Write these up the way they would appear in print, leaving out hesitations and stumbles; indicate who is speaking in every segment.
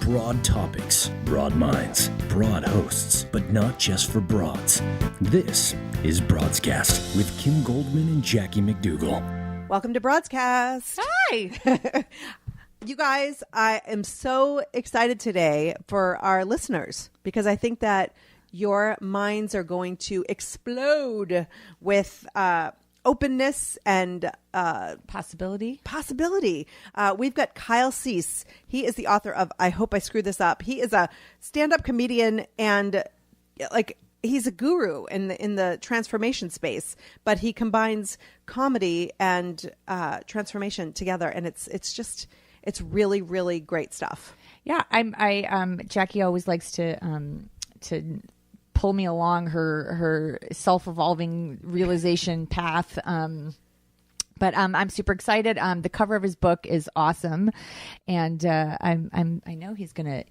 Speaker 1: Broad topics, broad minds, broad hosts, but not just for broads. This is Broadscast with Kim Goldman and Jackie McDougall.
Speaker 2: Welcome to Broadscast.
Speaker 3: Hi.
Speaker 2: You guys, I am so excited today for our listeners because I think that your minds are going to explode with openness and
Speaker 3: Possibility.
Speaker 2: We've got Kyle Cease. He is the author of I Hope I Screw This Up. He is a stand-up comedian and he's a guru in the transformation space, but he combines comedy and transformation together, and it's really, really great stuff.
Speaker 3: Yeah, Jackie always likes to pull me along her self-evolving realization path. But I'm super excited. The cover of his book is awesome, and I know he's gonna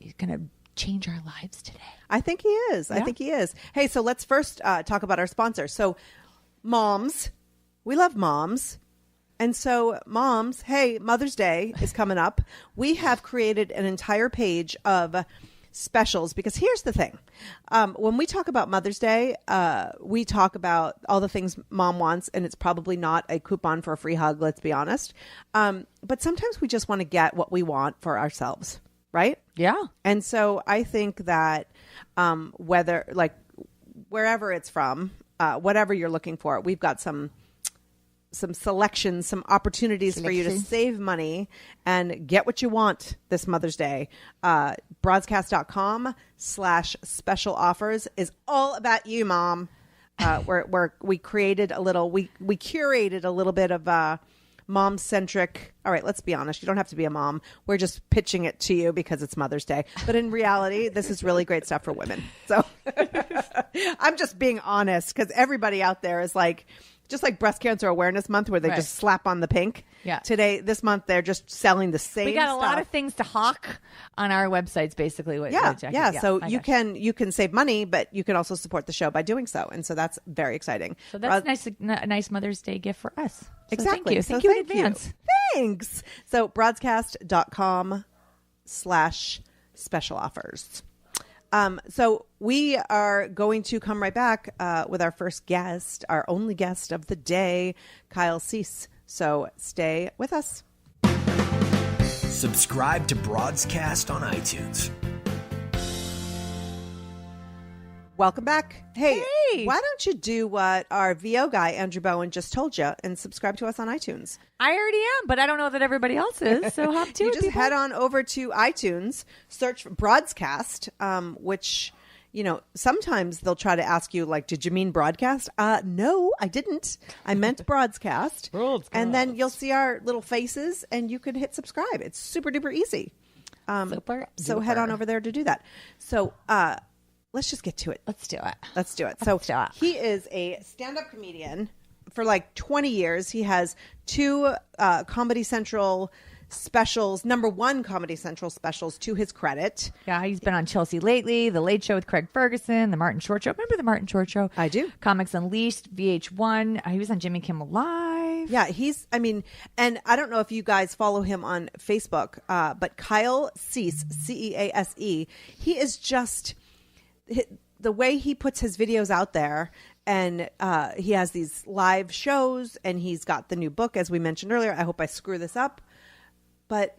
Speaker 3: change our lives today.
Speaker 2: I think he is. Yeah. I think he is. Hey, so let's first talk about our sponsor. So, moms, we love moms. And so, moms, hey, Mother's Day is coming up. We have created an entire page of specials because here's the thing. When we talk about Mother's Day, we talk about all the things mom wants, and it's probably not a coupon for a free hug, let's be honest. But sometimes we just want to get what we want for ourselves, right?
Speaker 3: Yeah.
Speaker 2: And so I think that wherever it's from, whatever you're looking for, we've got some selections, some opportunities for you to save money and get what you want this Mother's Day. Broadscast.com/special offers is all about you, Mom. We curated a little bit of mom-centric. All right, let's be honest. You don't have to be a mom. We're just pitching it to you because it's Mother's Day. But in reality, this is really great stuff for women. So I'm just being honest because everybody out there is like, just like Breast Cancer Awareness Month where they just slap on the pink.
Speaker 3: Yeah.
Speaker 2: This month, they're just selling the same
Speaker 3: We got
Speaker 2: stuff.
Speaker 3: a lot of things to hawk on our websites, basically.
Speaker 2: So you can save money, but you can also support the show by doing so. And so that's very exciting.
Speaker 3: So that's a nice Mother's Day gift for us. So
Speaker 2: exactly.
Speaker 3: Thank you in advance.
Speaker 2: Thanks. So broadcast.com/special offers. So we are going to come right back with our first guest, our only guest of the day, Kyle Cease. So stay with us.
Speaker 1: Subscribe to Broadscast on iTunes.
Speaker 2: Welcome back. Hey, why don't you do what our VO guy, Andrew Bowen, just told you and subscribe to us on iTunes?
Speaker 3: I already am, but I don't know that everybody else is. So hop to
Speaker 2: you
Speaker 3: it,
Speaker 2: just
Speaker 3: people.
Speaker 2: head on over to iTunes, search for Broadscast, which, sometimes they'll try to ask you, like, did you mean broadcast? No, I didn't. I meant broadcast. And then you'll see our little faces and you could hit subscribe. It's super duper easy. So head on over there to do that. So, let's just get to it.
Speaker 3: Let's do it.
Speaker 2: So he is a stand-up comedian for like 20 years. He has 2 Comedy Central specials, #1 Comedy Central specials to his credit.
Speaker 3: Yeah, he's been on Chelsea Lately, The Late Show with Craig Ferguson, The Martin Short Show. Remember The Martin Short Show?
Speaker 2: I do.
Speaker 3: Comics Unleashed, VH1. He was on Jimmy Kimmel Live.
Speaker 2: Yeah, and I don't know if you guys follow him on Facebook, but Kyle Cease, Cease, he is just... the way he puts his videos out there, and he has these live shows, and he's got the new book, as we mentioned earlier. I hope I screw this up, but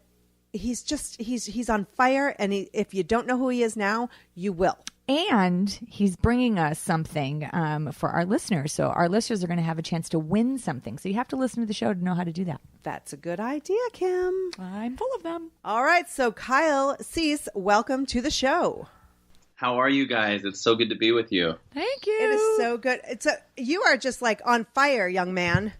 Speaker 2: he's on fire, and if you don't know who he is now, you will.
Speaker 3: And he's bringing us something for our listeners. So our listeners are going to have a chance to win something. So you have to listen to the show to know how to do that.
Speaker 2: That's a good idea, Kim.
Speaker 3: I'm full of them.
Speaker 2: All right. So Kyle Cease, welcome to the show.
Speaker 4: How are you guys? It's so good to be with you.
Speaker 3: Thank you.
Speaker 2: It is so good. You are just like on fire, young man.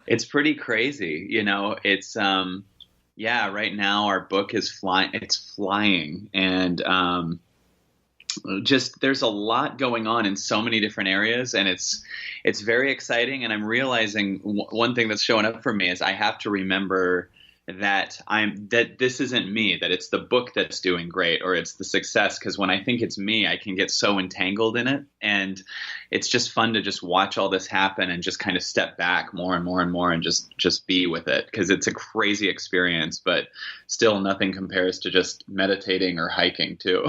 Speaker 4: It's pretty crazy. It's, right now our book is flying. It's flying. And there's a lot going on in so many different areas. And it's very exciting. And I'm realizing one thing that's showing up for me is I have to remember that this isn't me, that it's the book that's doing great or it's the success. Because when I think it's me, I can get so entangled in it. And it's just fun to just watch all this happen and just kind of step back more and more and more and just be with it. Because it's a crazy experience, but still nothing compares to just meditating or hiking too.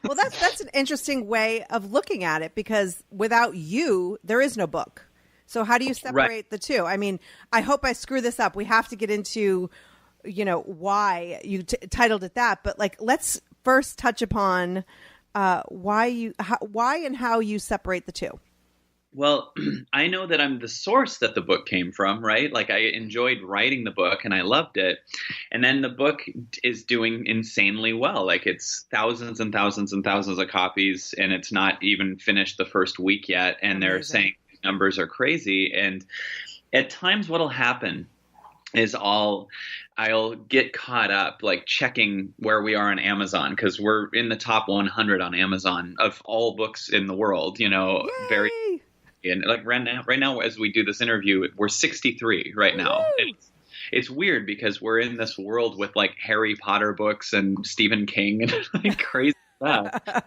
Speaker 2: Well, that's an interesting way of looking at it, because without you, there is no book. So how do you separate the two? I mean, I hope I screw this up. We have to get into, why you titled it that. But let's first touch upon why and how you separate the two.
Speaker 4: Well, I know that I'm the source that the book came from, right? Like, I enjoyed writing the book and I loved it. And then the book is doing insanely well. Like, it's thousands and thousands and thousands of copies, and it's not even finished the first week yet. And they're saying numbers are crazy. And at times what'll happen is I'll get caught up like checking where we are on Amazon, because we're in the top 100 on Amazon of all books in the world, very. And like right now, as we do this interview, we're 63 right now. It's weird because we're in this world with like Harry Potter books and Stephen King and like crazy stuff.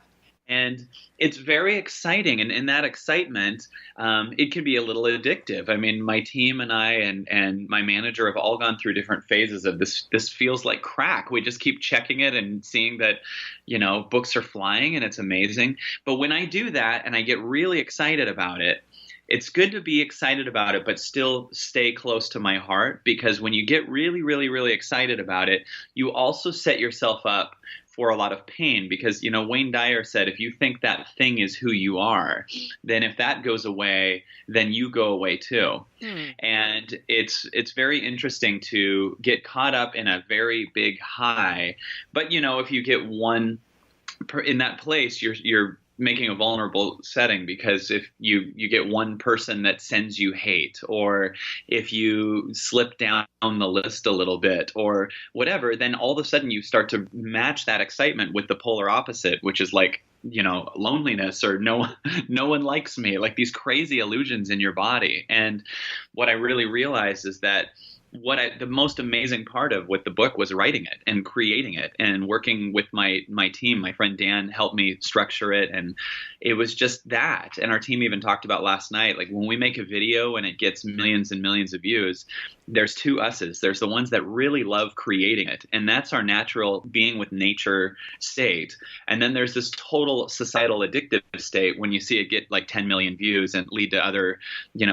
Speaker 4: And it's very exciting. And in that excitement, it can be a little addictive. I mean, my team and I and my manager have all gone through different phases of this. This feels like crack. We just keep checking it and seeing that, books are flying and it's amazing. But when I do that and I get really excited about it, it's good to be excited about it, but still stay close to my heart, because when you get really, really, really excited about it, you also set yourself up for a lot of pain, because, Wayne Dyer said, if you think that thing is who you are, then if that goes away, then you go away too. And it's very interesting to get caught up in a very big high. But, if you get one in that place, you're making a vulnerable setting, because if you get one person that sends you hate, or if you slip down the list a little bit or whatever, then all of a sudden you start to match that excitement with the polar opposite, which is like, loneliness or no one likes me, like these crazy illusions in your body. And what I really realized is that the most amazing part of with the book was writing it and creating it and working with my team. My friend Dan helped me structure it, and it was just that. And our team even talked about last night, like when we make a video and it gets millions and millions of views, there's two us's. There's the ones that really love creating it, and that's our natural being with nature state. And then there's this total societal addictive state when you see it get like 10 million views and lead to other,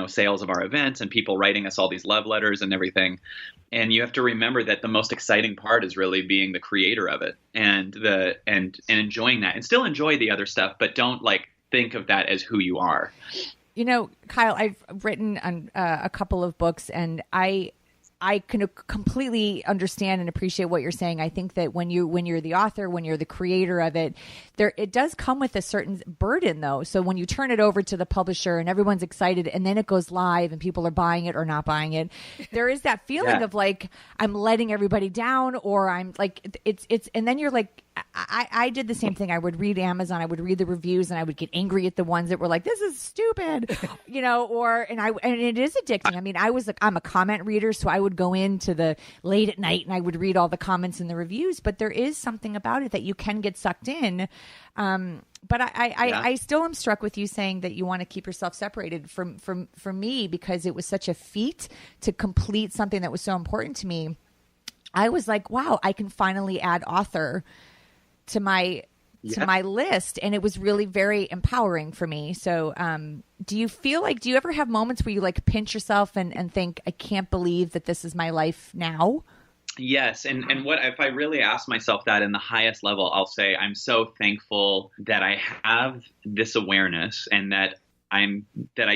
Speaker 4: sales of our events and people writing us all these love letters and everything. And you have to remember that the most exciting part is really being the creator of it and enjoying that, and still enjoy the other stuff, but don't like think of that as who you are.
Speaker 3: Kyle, I've written on a couple of books, and I can completely understand and appreciate what you're saying. I think that when you're the author, when you're the creator of it, it does come with a certain burden, though. So when you turn it over to the publisher and everyone's excited, and then it goes live and people are buying it or not buying it, there is that feeling of like, I'm letting everybody down, or I'm like, it's, and then you're like, I did the same thing. I would read Amazon, I would read the reviews, and I would get angry at the ones that were like, this is stupid, and it is addicting. I mean, I'm a comment reader, so I would go into the late at night and I would read all the comments and the reviews, but there is something about it that you can get sucked in. But I still am struck with you saying that you want to keep yourself separated from me, because it was such a feat to complete something that was so important to me. I was like, wow, I can finally add author to my list. And it was really very empowering for me. So, do you ever have moments where you like pinch yourself and think, I can't believe that this is my life now?
Speaker 4: Yes. And what if I really ask myself that in the highest level, I'll say, I'm so thankful that I have this awareness and that I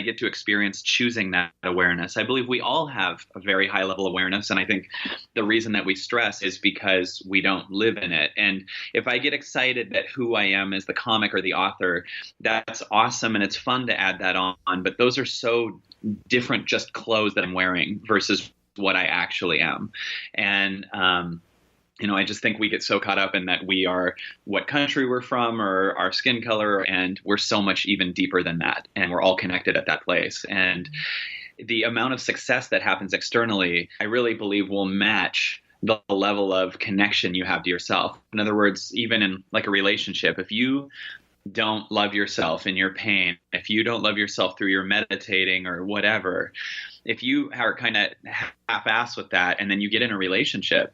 Speaker 4: get to experience choosing that awareness. I believe we all have a very high level awareness. And I think the reason that we stress is because we don't live in it. And if I get excited that who I am as the comic or the author, that's awesome. And it's fun to add that on. But those are so different, just clothes that I'm wearing versus what I actually am. And, I just think we get so caught up in that we are what country we're from or our skin color, and we're so much even deeper than that. And we're all connected at that place. And the amount of success that happens externally, I really believe will match the level of connection you have to yourself. In other words, even in like a relationship, if you don't love yourself in your pain, if you don't love yourself through your meditating or whatever, if you are kind of half-assed with that, and then you get in a relationship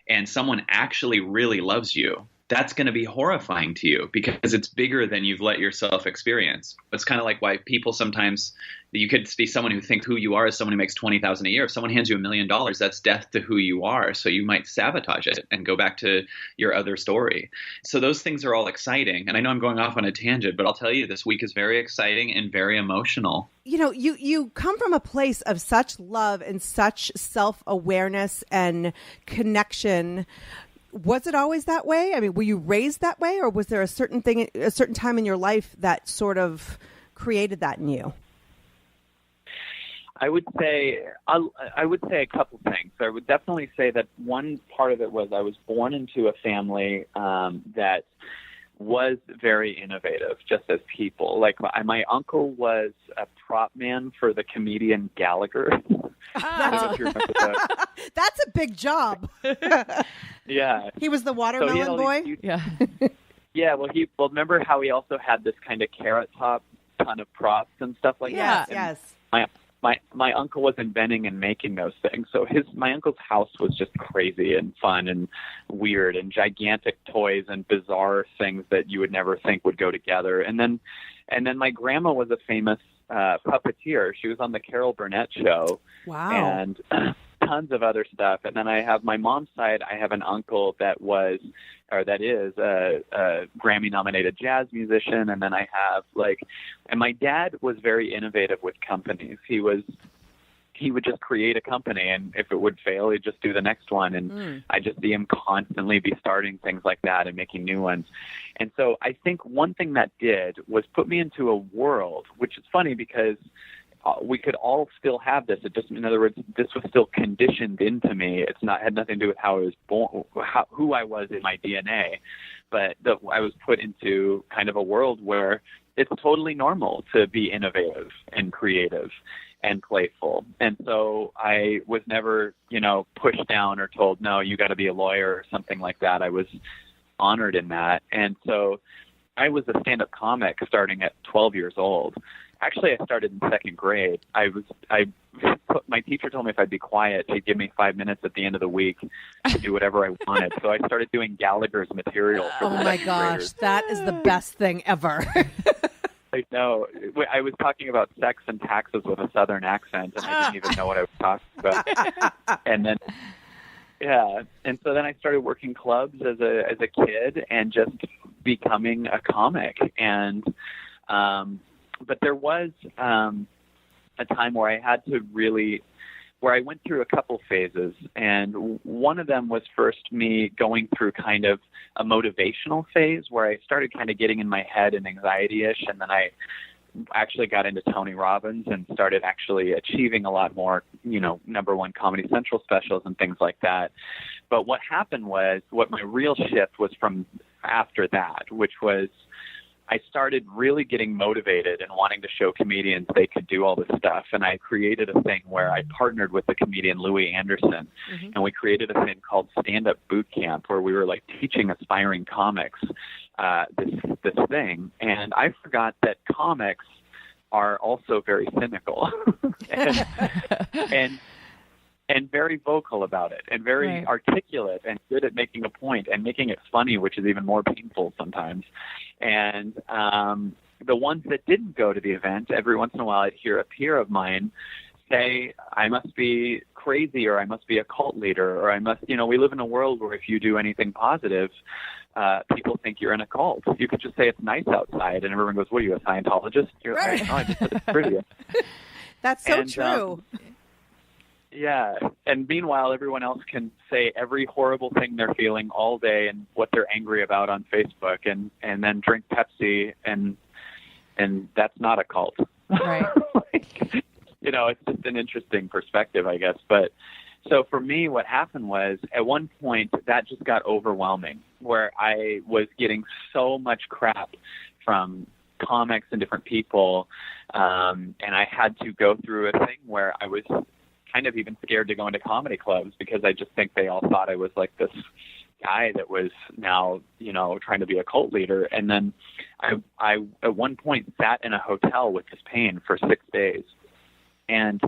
Speaker 4: and someone actually really loves you, that's going to be horrifying to you because it's bigger than you've let yourself experience. It's kind of like why people sometimes, you could be someone who thinks who you are is someone who makes $20,000 a year. If someone hands you $1 million, that's death to who you are. So you might sabotage it and go back to your other story. So those things are all exciting. And I know I'm going off on a tangent, but I'll tell you, this week is very exciting and very emotional.
Speaker 2: You know, you come from a place of such love and such self-awareness and connection. Was it always that way? I mean, were you raised that way, or was there a certain time in your life that sort of created that in you?
Speaker 5: I would say a couple things. I would definitely say that one part of it was I was born into a family that was very innovative, just as people. Like my uncle was a prop man for the comedian Gallagher. I don't know if you remember that.
Speaker 2: That's a big job.
Speaker 5: Yeah.
Speaker 2: He was the watermelon boy?
Speaker 5: Yeah, well, remember how he also had this kind of carrot top ton of props and stuff like that?
Speaker 2: Yes.
Speaker 5: My uncle was inventing and making those things. So my uncle's house was just crazy and fun and weird and gigantic toys and bizarre things that you would never think would go together. And then my grandma was a famous puppeteer. She was on the Carol Burnett show.
Speaker 2: Wow.
Speaker 5: And tons of other stuff. And then I have my mom's side, I have an uncle that is a Grammy-nominated jazz musician. And then I have and my dad was very innovative with companies. He would just create a company, and if it would fail, he'd just do the next one. And I just see him constantly be starting things like that and making new ones. And so I think one thing that did was put me into a world, which is funny because we could all still have this. It just, in other words, this was still conditioned into me. Had nothing to do with how I was born, who I was in my DNA, but I was put into kind of a world where it's totally normal to be innovative and creative and playful. And so I was never, pushed down or told, no, you got to be a lawyer or something like that. I was honored in that. And so I was a stand-up comic starting at 12 years old. Actually, I started in second grade. My teacher told me if I'd be quiet, she'd give me 5 minutes at the end of the week to do whatever I wanted. So I started doing Gallagher's material. For the
Speaker 2: my gosh,
Speaker 5: graders.
Speaker 2: that is the best thing ever.
Speaker 5: I know. I was talking about sex and taxes with a Southern accent, and I didn't even know what I was talking about. And then, and so then I started working clubs as a kid and just becoming a comic. And but there was a time where I had to where I went through a couple phases. And one of them was first me going through kind of a motivational phase where I started kind of getting in my head and anxiety-ish. And then I actually got into Tony Robbins and started actually achieving a lot more, #1 Comedy Central specials and things like that. But what happened was, what my real shift was from after that, which was I started really getting motivated and wanting to show comedians they could do all this stuff. And I created a thing where I partnered with the comedian Louie and we created a thing called Stand-Up Boot Camp, where we were teaching aspiring comics this thing. And I forgot that comics are also very cynical and very vocal about it, and very articulate and good at making a point and making it funny, which is even more painful sometimes. And the ones that didn't go to the event, every once in a while I'd hear a peer of mine say, I must be crazy, or I must be a cult leader, or I must, we live in a world where if you do anything positive, people think you're in a cult. You could just say it's nice outside, and everyone goes, what are you, a Scientologist? You're
Speaker 2: right.
Speaker 5: Like, no, I just said it's pretty.
Speaker 2: That's so true.
Speaker 5: Yeah. And meanwhile, everyone else can say every horrible thing they're feeling all day and what they're angry about on Facebook, and then drink Pepsi, and that's not a cult.
Speaker 3: Right.
Speaker 5: It's just an interesting perspective, I guess. But so for me, what happened was at one point that just got overwhelming, where I was getting so much crap from comics and different people. And I had to go through a thing where I was kind of even scared to go into comedy clubs because I just think they all thought I was like this guy that was now, trying to be a cult leader. And then I at one point sat in a hotel with this pain for 6 days. And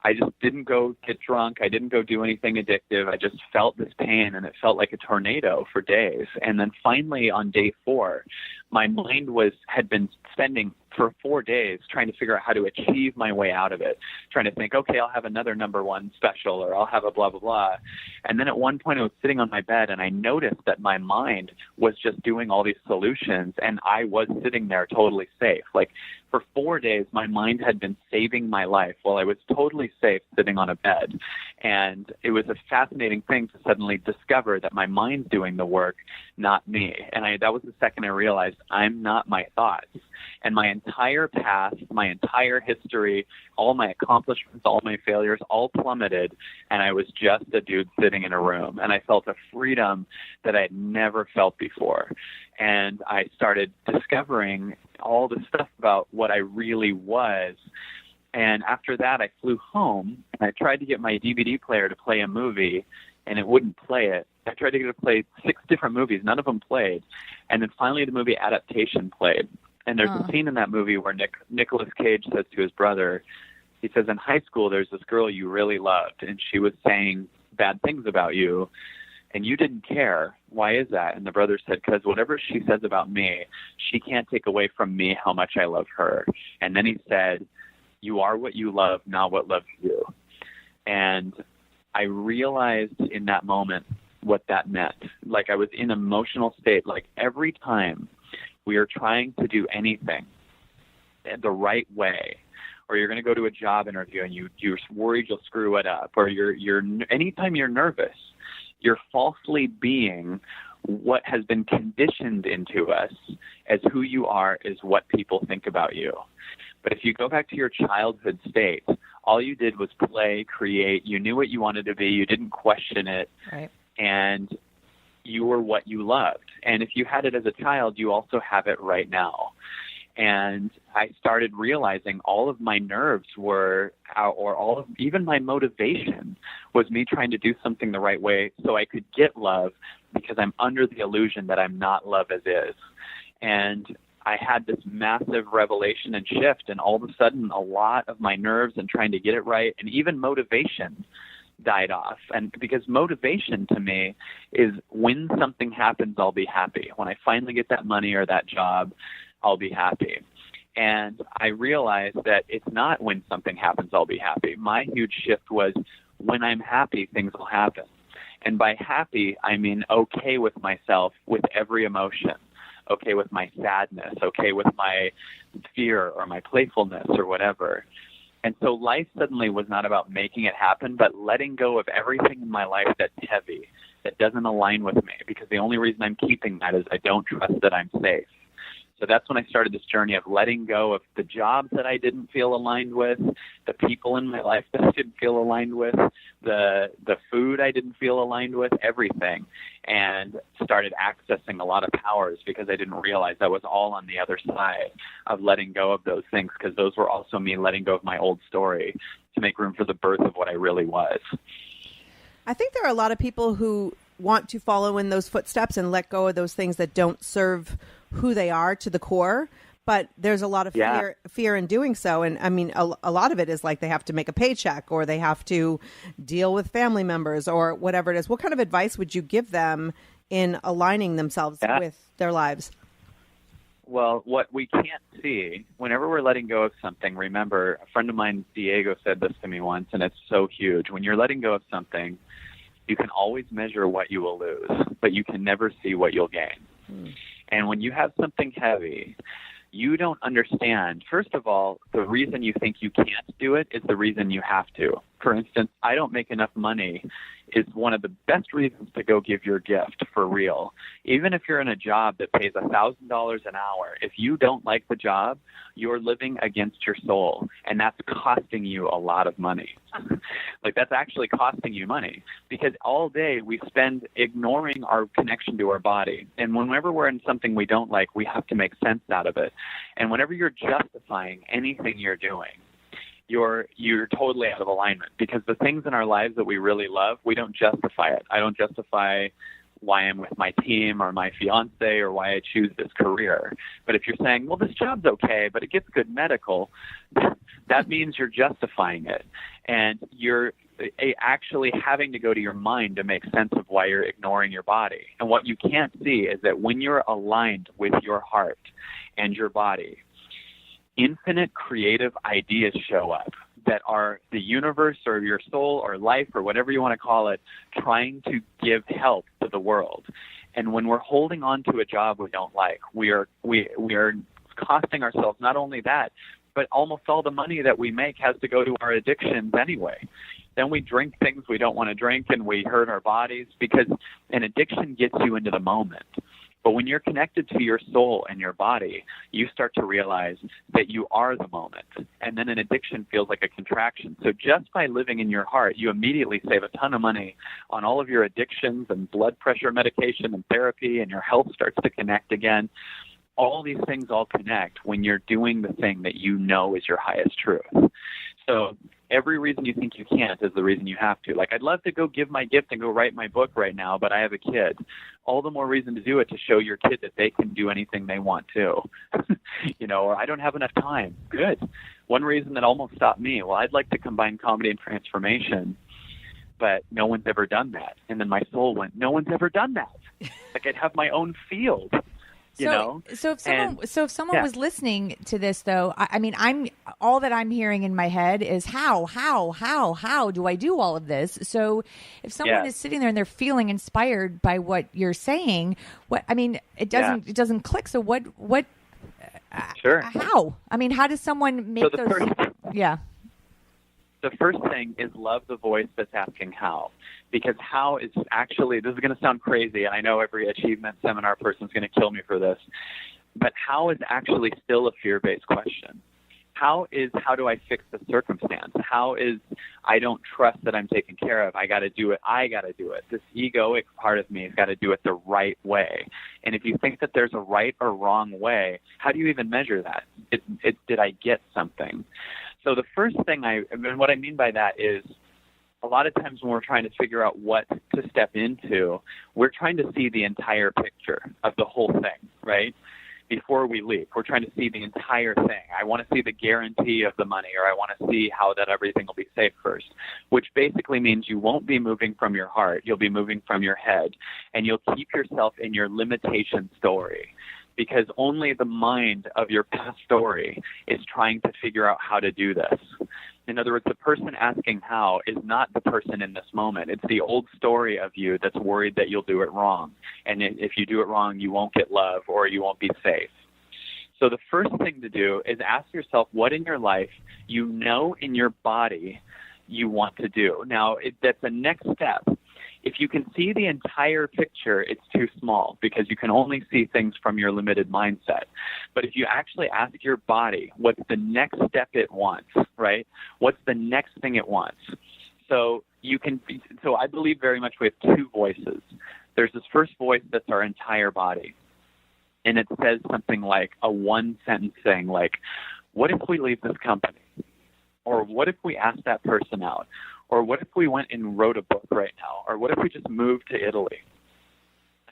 Speaker 5: I just didn't go get drunk. I didn't go do anything addictive. I just felt this pain, and it felt like a tornado for days. And then finally on day 4, my mind had been spending for 4 days trying to figure out how to achieve my way out of it, trying to think, okay, I'll have another #1 special, or I'll have a blah, blah, blah. And then at one point I was sitting on my bed, and I noticed that my mind was just doing all these solutions, and I was sitting there totally safe. Like for 4 days, my mind had been saving my life while I was totally safe sitting on a bed. And it was a fascinating thing to suddenly discover that my mind's doing the work, not me. And that was the second I realized I'm not my thoughts. And my entire past, my entire history, all my accomplishments, all my failures, all plummeted. And I was just a dude sitting in a room. And I felt a freedom that I had never felt before. And I started discovering all the stuff about what I really was. And after that, I flew home, and I tried to get my DVD player to play a movie, and it wouldn't play it. I tried to get it to play 6 different movies. None of them played. And then finally the movie Adaptation played. And there's a scene in that movie where Nicolas Cage says to his brother, he says, in high school, there's this girl you really loved, and she was saying bad things about you, and you didn't care. Why is that? And the brother said, because whatever she says about me, she can't take away from me how much I love her. And then he said, you are what you love, not what loves you. And I realized in that moment what that meant. Like I was in an emotional state. Like every time we are trying to do anything the right way, or you're going to go to a job interview and you're worried you'll screw it up, or anytime you're nervous, you're falsely being what has been conditioned into us as who you are is what people think about you. But if you go back to your childhood state, all you did was play, create. You knew what you wanted to be. You didn't question it.
Speaker 3: Right.
Speaker 5: And you were what you loved. And if you had it as a child, you also have it right now. And I started realizing all of my nerves were, or even my motivation was me trying to do something the right way so I could get love, because I'm under the illusion that I'm not love as is. And I had this massive revelation and shift, and all of a sudden a lot of my nerves and trying to get it right, and even motivation died off. And because motivation to me is when something happens, I'll be happy. When I finally get that money or that job, I'll be happy. And I realized that it's not when something happens, I'll be happy. My huge shift was when I'm happy, things will happen. And by happy, I mean okay with myself, with every emotion, okay with my sadness, okay with my fear or my playfulness or whatever. And so life suddenly was not about making it happen, but letting go of everything in my life that's heavy, that doesn't align with me, because the only reason I'm keeping that is I don't trust that I'm safe. So that's when I started this journey of letting go of the jobs that I didn't feel aligned with, the people in my life that I didn't feel aligned with, the food I didn't feel aligned with, everything, and started accessing a lot of powers because I didn't realize that was all on the other side of letting go of those things, because those were also me letting go of my old story to make room for the birth of what I really was.
Speaker 2: I think there are a lot of people who want to follow in those footsteps and let go of those things that don't serve who they are to the core, but there's a lot of fear in doing so. And I mean, a lot of it is like they have to make a paycheck, or they have to deal with family members, or whatever it is. What kind of advice would you give them in aligning themselves with their lives?
Speaker 5: Well, what we can't see, whenever we're letting go of something, remember, a friend of mine, Diego, said this to me once, and it's so huge. When you're letting go of something, you can always measure what you will lose, but you can never see what you'll gain. And when you have something heavy, you don't understand. First of all, the reason you think you can't do it is the reason you have to. For instance, I don't make enough money is one of the best reasons to go give your gift for real. Even if you're in a job that pays $1,000 an hour, if you don't like the job, you're living against your soul, and that's costing you a lot of money. Like, that's actually costing you money, because all day we spend ignoring our connection to our body. And whenever we're in something we don't like, we have to make sense out of it. And whenever you're justifying anything you're doing, you're totally out of alignment, because the things in our lives that we really love, we don't justify it. I don't justify why I'm with my team or my fiance or why I choose this career. But if you're saying, well, this job's okay, but it gets good medical, that means you're justifying it. And you're actually having to go to your mind to make sense of why you're ignoring your body. And what you can't see is that when you're aligned with your heart and your body, infinite creative ideas show up that are the universe or your soul or life or whatever you want to call it trying to give help to the world. And when we're holding on to a job we don't like, we are costing ourselves not only that, but almost all the money that we make has to go to our addictions anyway. Then we drink things we don't want to drink, and we hurt our bodies, because an addiction gets you into the moment. But when you're connected to your soul and your body, you start to realize that you are the moment. And then an addiction feels like a contraction. So just by living in your heart, you immediately save a ton of money on all of your addictions and blood pressure medication and therapy, and your health starts to connect again. All these things all connect when you're doing the thing that you know is your highest truth. So every reason you think you can't is the reason you have to. Like, I'd love to go give my gift and go write my book right now, but I have a kid. All the more reason to do it, to show your kid that they can do anything they want to. Or I don't have enough time. Good. One reason that almost stopped me, well, I'd like to combine comedy and transformation, but no one's ever done that. And then my soul went, no one's ever done that. Like, I'd have my own field. So if someone was listening to this, though, I'm all that I'm hearing in my head is how do I do all of this? So if someone is sitting there and they're feeling inspired by what you're saying, it doesn't click. So what? Sure.
Speaker 3: How? How does someone make those?
Speaker 5: The first thing is love the voice that's asking how, because how is actually, this is going to sound crazy, and I know every achievement seminar person is going to kill me for this, but how is actually still a fear-based question. How do I fix the circumstance? How is, I don't trust that I'm taken care of. I got to do it. This egoic part of me has got to do it the right way. And if you think that there's a right or wrong way, how do you even measure that? Did I get something? So the first thing what I mean by that is, a lot of times when we're trying to figure out what to step into, we're trying to see the entire picture of the whole thing, right? Before we leave, we're trying to see the entire thing. I want to see the guarantee of the money, or I want to see how that everything will be safe first, which basically means you won't be moving from your heart. You'll be moving from your head, and you'll keep yourself in your limitation story, because only the mind of your past story is trying to figure out how to do this. In other words, the person asking how is not the person in this moment. It's the old story of you that's worried that you'll do it wrong. And if you do it wrong, you won't get love or you won't be safe. So the first thing to do is ask yourself what in your life you know in your body you want to do. Now, that's the next step. If you can see the entire picture, it's too small, because you can only see things from your limited mindset. But if you actually ask your body what's the next step it wants, right? What's the next thing it wants? So I believe very much we have two voices. There's this first voice that's our entire body. And it says something like a one-sentence thing like, what if we leave this company? Or what if we ask that person out? Or what if we went and wrote a book right now? Or what if we just moved to Italy?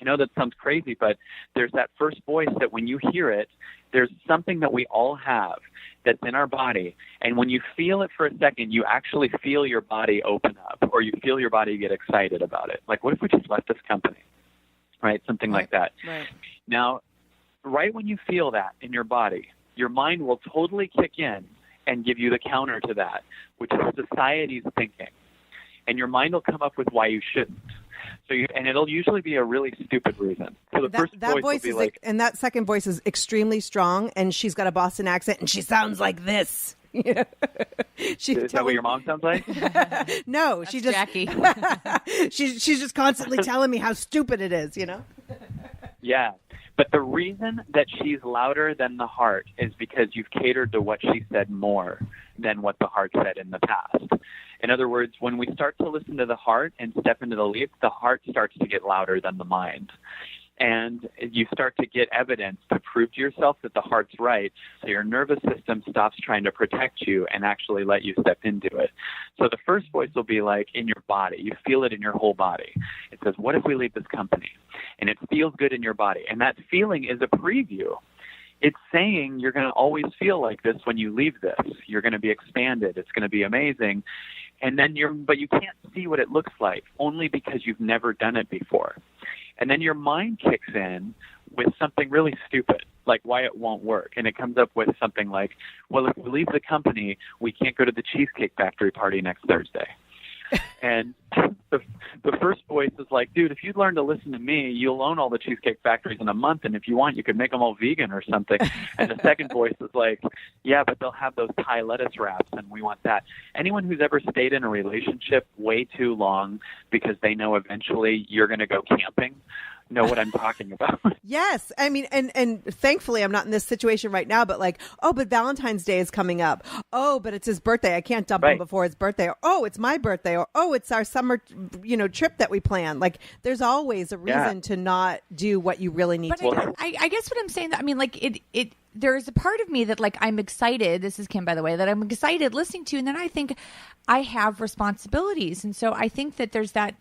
Speaker 5: I know that sounds crazy, but there's that first voice that when you hear it, there's something that we all have that's in our body. And when you feel it for a second, you actually feel your body open up, or you feel your body get excited about it. Like, what if we just left this company? Right? Something like that. Right. Now, right when you feel that in your body, your mind will totally kick in and give you the counter to that, which is society's thinking. And your mind will come up with why you shouldn't. And it'll usually be a really stupid reason. So the first voice will be like,
Speaker 2: and that second voice is extremely strong, and she's got a Boston accent, and she sounds like this.
Speaker 5: Is that what your mom sounds like?
Speaker 2: No,
Speaker 3: That's
Speaker 2: she just
Speaker 3: Jackie.
Speaker 2: she's just constantly telling me how stupid it is,
Speaker 5: Yeah. But the reason that she's louder than the heart is because you've catered to what she said more than what the heart said in the past. In other words, when we start to listen to the heart and step into the leap, the heart starts to get louder than the mind. And you start to get evidence to prove to yourself that the heart's right, so your nervous system stops trying to protect you and actually let you step into it. So the first voice will be like in your body. You feel it in your whole body. It says, what if we leave this company? And it feels good in your body. And that feeling is a preview. It's saying you're going to always feel like this when you leave this. You're going to be expanded. It's going to be amazing. And then but you can't see what it looks like only because you've never done it before. And then your mind kicks in with something really stupid, like why it won't work. And it comes up with something like, well, if we leave the company, we can't go to the Cheesecake Factory party next Thursday. And the first voice is like, dude, if you'd learn to listen to me, you'll own all the Cheesecake Factories in a month. And if you want, you could make them all vegan or something. And the second voice is like, yeah, but they'll have those Thai lettuce wraps and we want that. Anyone who's ever stayed in a relationship way too long because they know eventually you're going to go camping know what I'm talking about.
Speaker 2: Yes. I mean, and thankfully I'm not in this situation right now, but like, oh, but Valentine's Day is coming up. Oh, but it's his birthday. I can't dump him before his birthday. Or, oh, it's my birthday. Or, oh, it's our summer, trip that we plan. Like there's always a reason to not do what you really need to do.
Speaker 3: I guess what I'm saying, I mean, like there's a part of me that like I'm excited. This is Kim, by the way, that I'm excited listening to. And then I think I have responsibilities. And so I think that there's that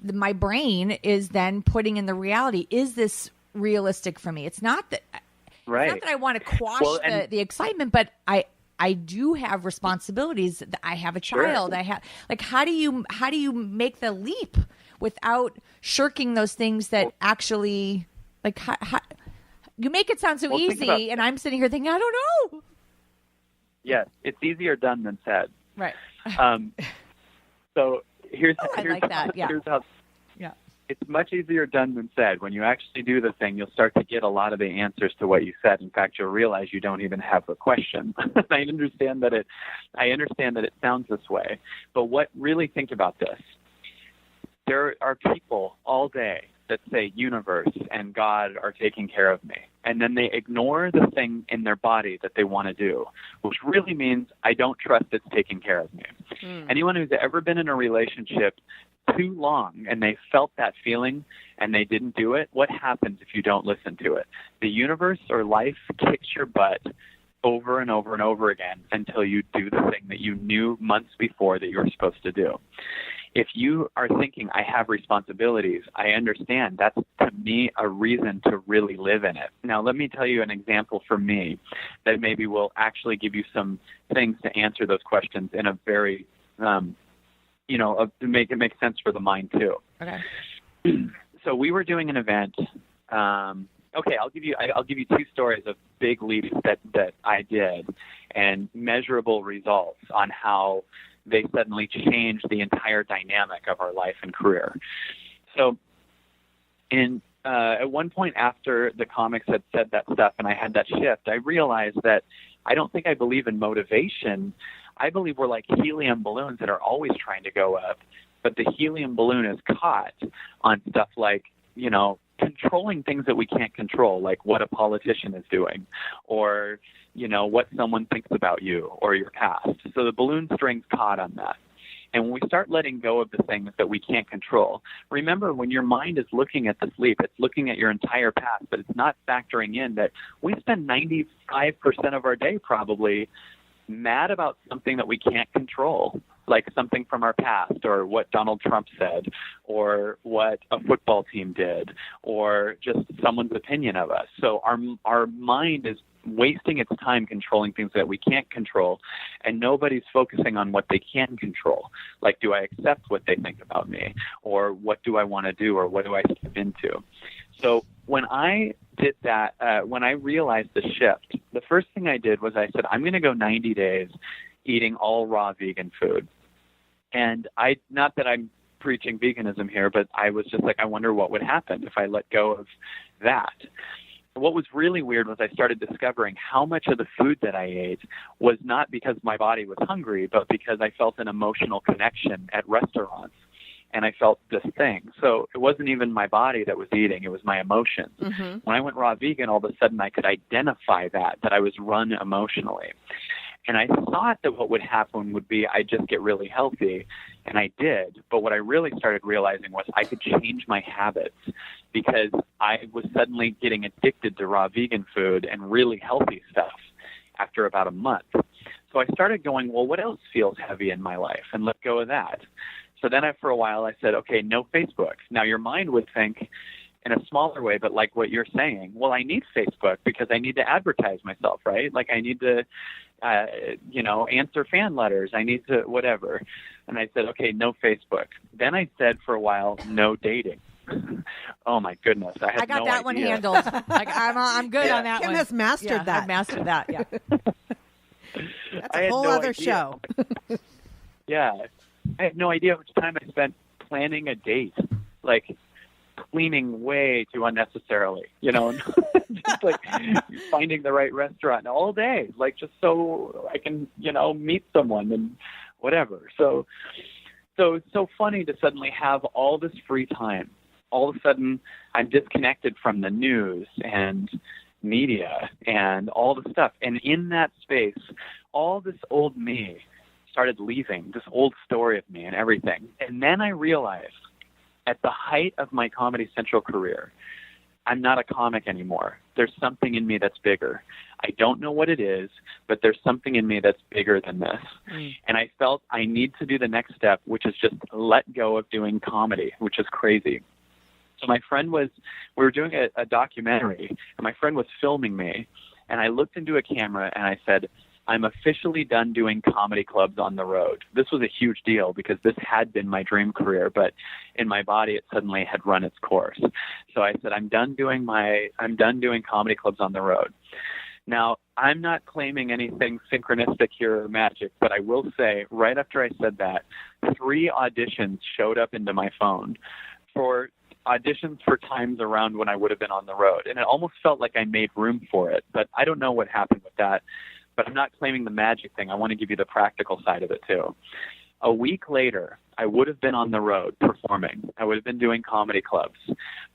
Speaker 3: my brain is then putting in the reality. Is this realistic for me? It's not that, it's not that I want to quash the excitement, but I do have responsibilities. I have a child. I have how do you make the leap without shirking those things that actually how you make it sound so easy, and I'm sitting here thinking, I don't know.
Speaker 5: Yes, it's easier done than said.
Speaker 3: Right.
Speaker 5: So here's
Speaker 3: I like that. Yeah.
Speaker 5: Here's how.
Speaker 3: Yeah.
Speaker 5: It's much easier done than said. When you actually do the thing, you'll start to get a lot of the answers to what you said. In fact, you'll realize you don't even have a question. I understand that it sounds this way, but think about this. There are people all day that say universe and God are taking care of me. And then they ignore the thing in their body that they want to do, which really means I don't trust it's taking care of me. Anyone who's ever been in a relationship too long and they felt that feeling and they didn't do it, what happens if you don't listen to it? The universe or life kicks your butt over and over and over again until you do the thing that you knew months before that you were supposed to do. If you are thinking, I have responsibilities, I understand. That's, to me, a reason to really live in it. Now, let me tell you an example for me that maybe will actually give you some things to answer those questions in a very, to make it make sense for the mind, too.
Speaker 3: Okay.
Speaker 5: So we were doing an event. I'll give you two stories of big leaps that I did and measurable results on how they suddenly changed the entire dynamic of our life and career. So at one point after the comics had said that stuff and I had that shift, I realized that I don't think I believe in motivation. I believe we're like helium balloons that are always trying to go up, but the helium balloon is caught on stuff like, controlling things that we can't control, like what a politician is doing or, what someone thinks about you or your past. So the balloon string's caught on that. And when we start letting go of the things that we can't control, remember when your mind is looking at the sleep, it's looking at your entire past, but it's not factoring in that we spend 95% of our day probably mad about something that we can't control, like something from our past or what Donald Trump said or what a football team did or just someone's opinion of us. So our mind is wasting its time controlling things that we can't control, and nobody's focusing on what they can control. Like, do I accept what they think about me, or what do I want to do, or what do I step into? So when I did that, when I realized the shift, the first thing I did was I said, I'm going to go 90 days eating all raw vegan food. And not that I'm preaching veganism here, but I was just like, I wonder what would happen if I let go of that. what was really weird was I started discovering how much of the food that I ate was not because my body was hungry, but because I felt an emotional connection at restaurants. And I felt this thing. So it wasn't even my body that was eating. It was my emotions. Mm-hmm. When I went raw vegan, all of a sudden I could identify that I was run emotionally. And I thought that what would happen would be I'd just get really healthy, and I did. But what I really started realizing was I could change my habits because I was suddenly getting addicted to raw vegan food and really healthy stuff after about a month. So I started going, well, what else feels heavy in my life? And let go of that. So then for a while I said, okay, no Facebook. Now your mind would think in a smaller way, but like what you're saying, well, I need Facebook because I need to advertise myself, right? Like I need to, answer fan letters. I need to whatever. And I said, okay, no Facebook. Then I said for a while, no dating. Oh my goodness. I
Speaker 3: got
Speaker 5: no
Speaker 3: that
Speaker 5: idea.
Speaker 3: one handled. I'm good on that
Speaker 2: Kim
Speaker 3: one.
Speaker 2: has mastered that.
Speaker 3: I've mastered that. Yeah.
Speaker 2: That's a whole other show.
Speaker 5: Yeah. I had no idea how much time I spent planning a date, like cleaning way too unnecessarily, just like finding the right restaurant all day, like just so I can, meet someone and whatever. So it's so funny to suddenly have all this free time. All of a sudden I'm disconnected from the news and media and all the stuff. And in that space, all this old me started leaving, this old story of me and everything. And then I realized at the height of my Comedy Central career, I'm not a comic anymore. There's something in me that's bigger. I don't know what it is, but there's something in me that's bigger than this. And I felt I need to do the next step, which is just let go of doing comedy, which is crazy. So my friend we were doing a documentary, and my friend was filming me, and I looked into a camera and I said, I'm officially done doing comedy clubs on the road. This was a huge deal because this had been my dream career, but in my body it suddenly had run its course. So I said, I'm done doing comedy clubs on the road. Now, I'm not claiming anything synchronistic here or magic, but I will say right after I said that, 3 auditions showed up into my phone for auditions for times around when I would have been on the road. And it almost felt like I made room for it, but I don't know what happened with that. But I'm not claiming the magic thing. I want to give you the practical side of it too. A week later, I would have been on the road performing. I would have been doing comedy clubs.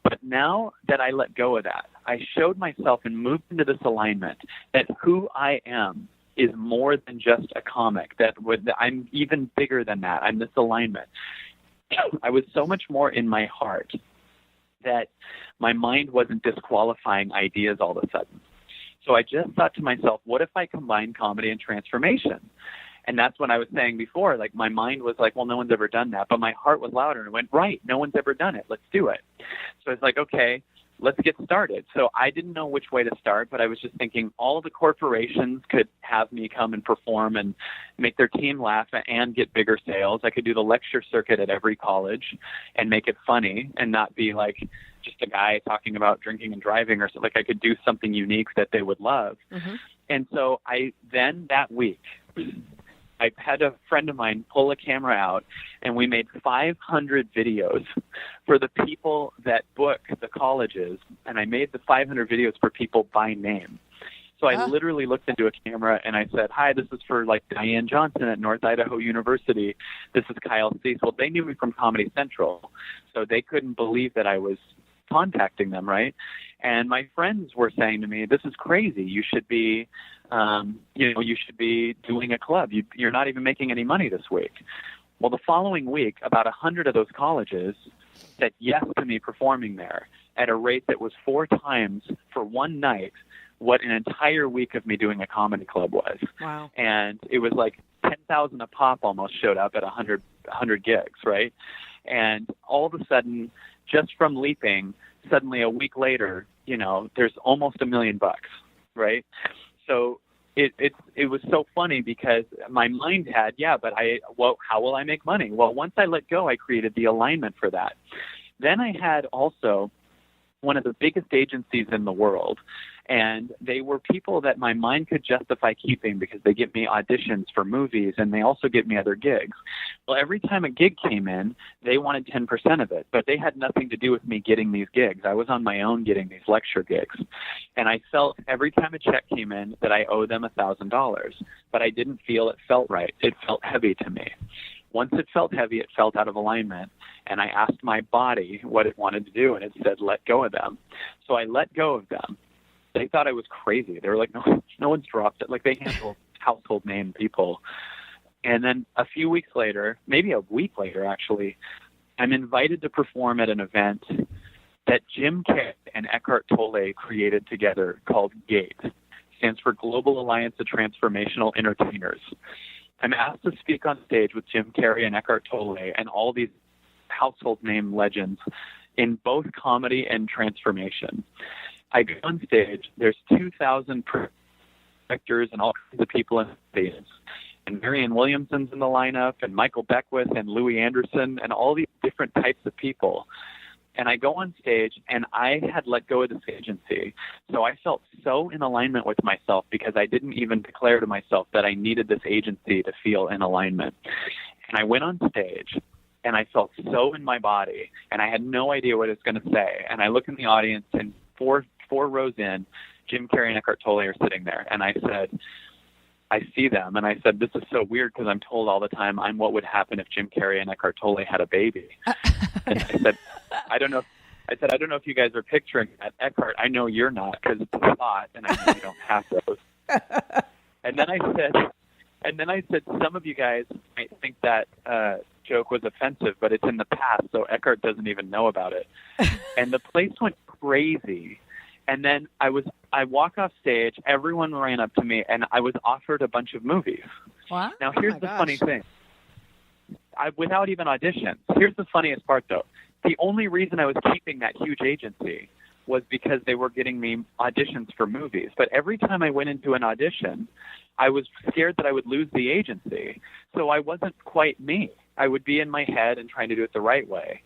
Speaker 5: But now that I let go of that, I showed myself and moved into this alignment that who I am is more than just a comic. I'm even bigger than that. I'm this alignment. I was so much more in my heart that my mind wasn't disqualifying ideas all of a sudden. So I just thought to myself, what if I combine comedy and transformation? And that's when I was saying before, like my mind was like, well, no one's ever done that. But my heart was louder and went, right, no one's ever done it. Let's do it. So it's like, okay, let's get started. So I didn't know which way to start, but I was just thinking all the corporations could have me come and perform and make their team laugh and get bigger sales. I could do the lecture circuit at every college and make it funny and not be like just a guy talking about drinking and driving or something. Like I could do something unique that they would love. Mm-hmm. And so that week, I had a friend of mine pull a camera out, and we made 500 videos for the people that book the colleges, and I made the 500 videos for people by name. So I literally looked into a camera, and I said, hi, this is for, like, Diane Johnson at North Idaho University. This is Kyle Cease. Well, they knew me from Comedy Central, so they couldn't believe that I was contacting them, right? And my friends were saying to me, this is crazy. You should be, you should be doing a club. You're not even making any money this week. Well, the following week, about 100 of those colleges said yes to me performing there at a rate that was 4 times for one night what an entire week of me doing a comedy club was.
Speaker 2: Wow.
Speaker 5: And it was like 10,000 a pop almost showed up at 100 gigs, right? And all of a sudden, just from leaping, suddenly a week later, there's almost $1 million, right? So it was so funny because my mind had, how will I make money? Well, once I let go, I created the alignment for that. Then I had also one of the biggest agencies in the world, And they were people that my mind could justify keeping because they give me auditions for movies and they also give me other gigs. Well, every time a gig came in, they wanted 10% of it, but they had nothing to do with me getting these gigs. I was on my own getting these lecture gigs. And I felt every time a check came in that I owed them $1,000, but I didn't feel it felt right. It felt heavy to me. Once it felt heavy, it felt out of alignment. And I asked my body what it wanted to do, and it said, let go of them. So I let go of them. They thought I was crazy. They were like, no one's dropped it. Like, they handle household name people. And then a few weeks later, maybe a week later, actually, I'm invited to perform at an event that Jim Carrey and Eckhart Tolle created together called GATE. Stands for Global Alliance of Transformational Entertainers. I'm asked to speak on stage with Jim Carrey and Eckhart Tolle and all these household name legends in both comedy and transformation. I go on stage. There's 2,000 directors and all kinds of people in the audience. And Marianne Williamson's in the lineup, and Michael Beckwith and Louie and all these different types of people. And I go on stage, and I had let go of this agency. So I felt so in alignment with myself because I didn't even declare to myself that I needed this agency to feel in alignment. And I went on stage, and I felt so in my body, and I had no idea what it was going to say. And I look in the audience, and four rows in, Jim Carrey and Eckhart Tolle are sitting there. And I said, I see them. And I said, this is so weird because I'm told all the time I'm what would happen if Jim Carrey and Eckhart Tolle had a baby. And I said, I don't know if you guys are picturing that. Eckhart, I know you're not because it's a thought and I know you don't have those. And then I said, some of you guys might think that joke was offensive, but it's in the past, so Eckhart doesn't even know about it. And the place went crazy. And then I walk off stage, everyone ran up to me, and I was offered a bunch of movies.
Speaker 3: Wow.
Speaker 5: Now, here's the funny thing. Without even auditions. Here's the funniest part, though. The only reason I was keeping that huge agency was because they were getting me auditions for movies. But every time I went into an audition, I was scared that I would lose the agency. So I wasn't quite me. I would be in my head and trying to do it the right way.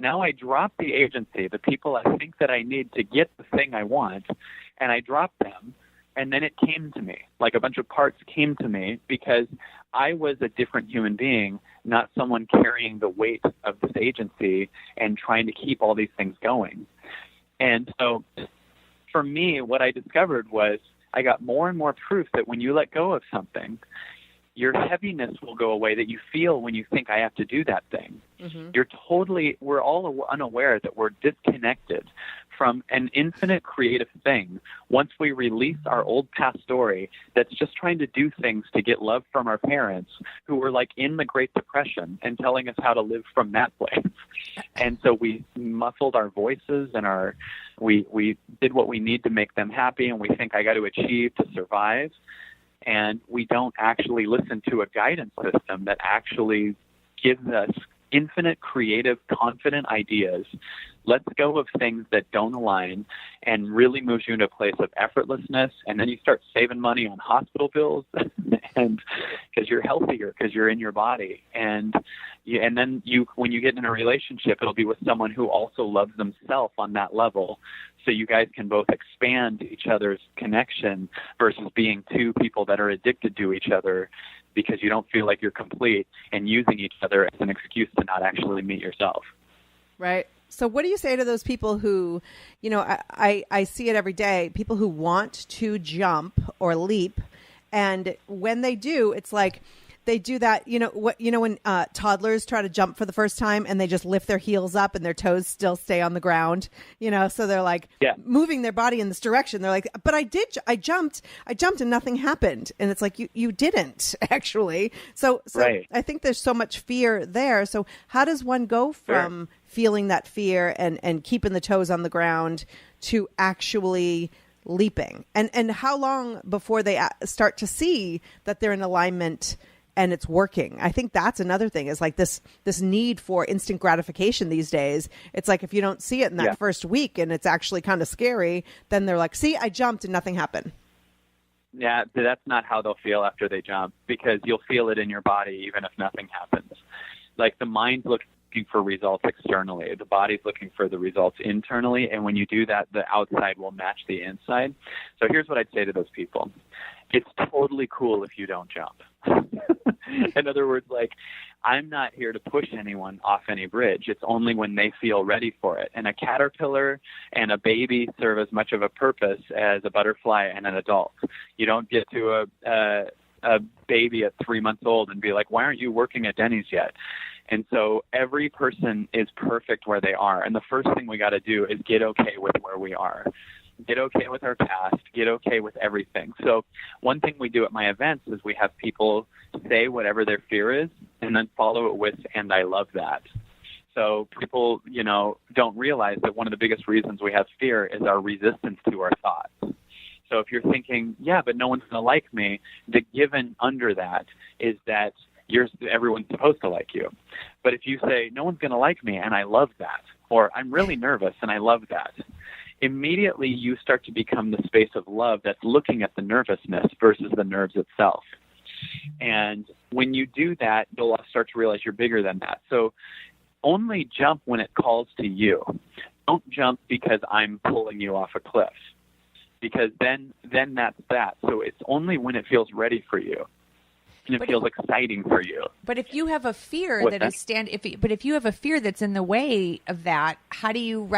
Speaker 5: Now I drop the agency, the people I think that I need to get the thing I want, and I drop them, and then it came to me. Like a bunch of parts came to me because I was a different human being, not someone carrying the weight of this agency and trying to keep all these things going. And so for me, what I discovered was I got more and more proof that when you let go of something, your heaviness will go away that you feel when you think I have to do that thing. Mm-hmm. We're all unaware that we're disconnected from an infinite creative thing once we release our old past story that's just trying to do things to get love from our parents who were like in the Great Depression and telling us how to live from that place. And so we muffled our voices and we did what we need to make them happy, and we think I got to achieve to survive. And we don't actually listen to a guidance system that actually gives us infinite, creative, confident ideas, lets go of things that don't align, and really moves you into a place of effortlessness. And then you start saving money on hospital bills and because you're healthier, because you're in your body. And then when you get in a relationship, it'll be with someone who also loves themselves on that level. So you guys can both expand each other's connection versus being two people that are addicted to each other because you don't feel like you're complete and using each other as an excuse to not actually meet yourself.
Speaker 2: Right. So what do you say to those people who, I see it every day, people who want to jump or leap, and when they do, it's like they do that, when toddlers try to jump for the first time and they just lift their heels up and their toes still stay on the ground, so they're like moving their body in this direction. They're like, but I jumped and nothing happened. And it's like, you didn't actually. So right. I think there's so much fear there. So how does one go from feeling that fear and keeping the toes on the ground to actually leaping? And how long before they start to see that they're in alignment and it's working? I think that's another thing, is like this need for instant gratification these days. It's like if you don't see it in that first week and it's actually kind of scary, then they're like, see, I jumped and nothing happened.
Speaker 5: Yeah, but that's not how they'll feel after they jump, because you'll feel it in your body even if nothing happens. Like the mind looks looking for results externally. The body's looking for the results internally. And when you do that, the outside will match the inside. So here's what I'd say to those people. It's totally cool if you don't jump. In other words, like, I'm not here to push anyone off any bridge. It's only when they feel ready for it. And a caterpillar and a baby serve as much of a purpose as a butterfly and an adult. You don't get to a baby at 3 months old and be like, why aren't you working at Denny's yet? And so every person is perfect where they are. And the first thing we got to do is get okay with where we are. Get okay with our past, get okay with everything. So one thing we do at my events is we have people say whatever their fear is and then follow it with, and I love that. So people, don't realize that one of the biggest reasons we have fear is our resistance to our thoughts. So if you're thinking, yeah, but no one's going to like me, the given under that is that everyone's supposed to like you. But if you say, no one's going to like me and I love that, or I'm really nervous and I love that, immediately you start to become the space of love that's looking at the nervousness versus the nerves itself. And when you do that, you'll start to realize you're bigger than that. So only jump when it calls to you. Don't jump because I'm pulling you off a cliff, because then that's that. So it's only when it feels ready for you. And it feels exciting for you.
Speaker 3: But if you have a fear if you have a fear that's in the way of that, how do you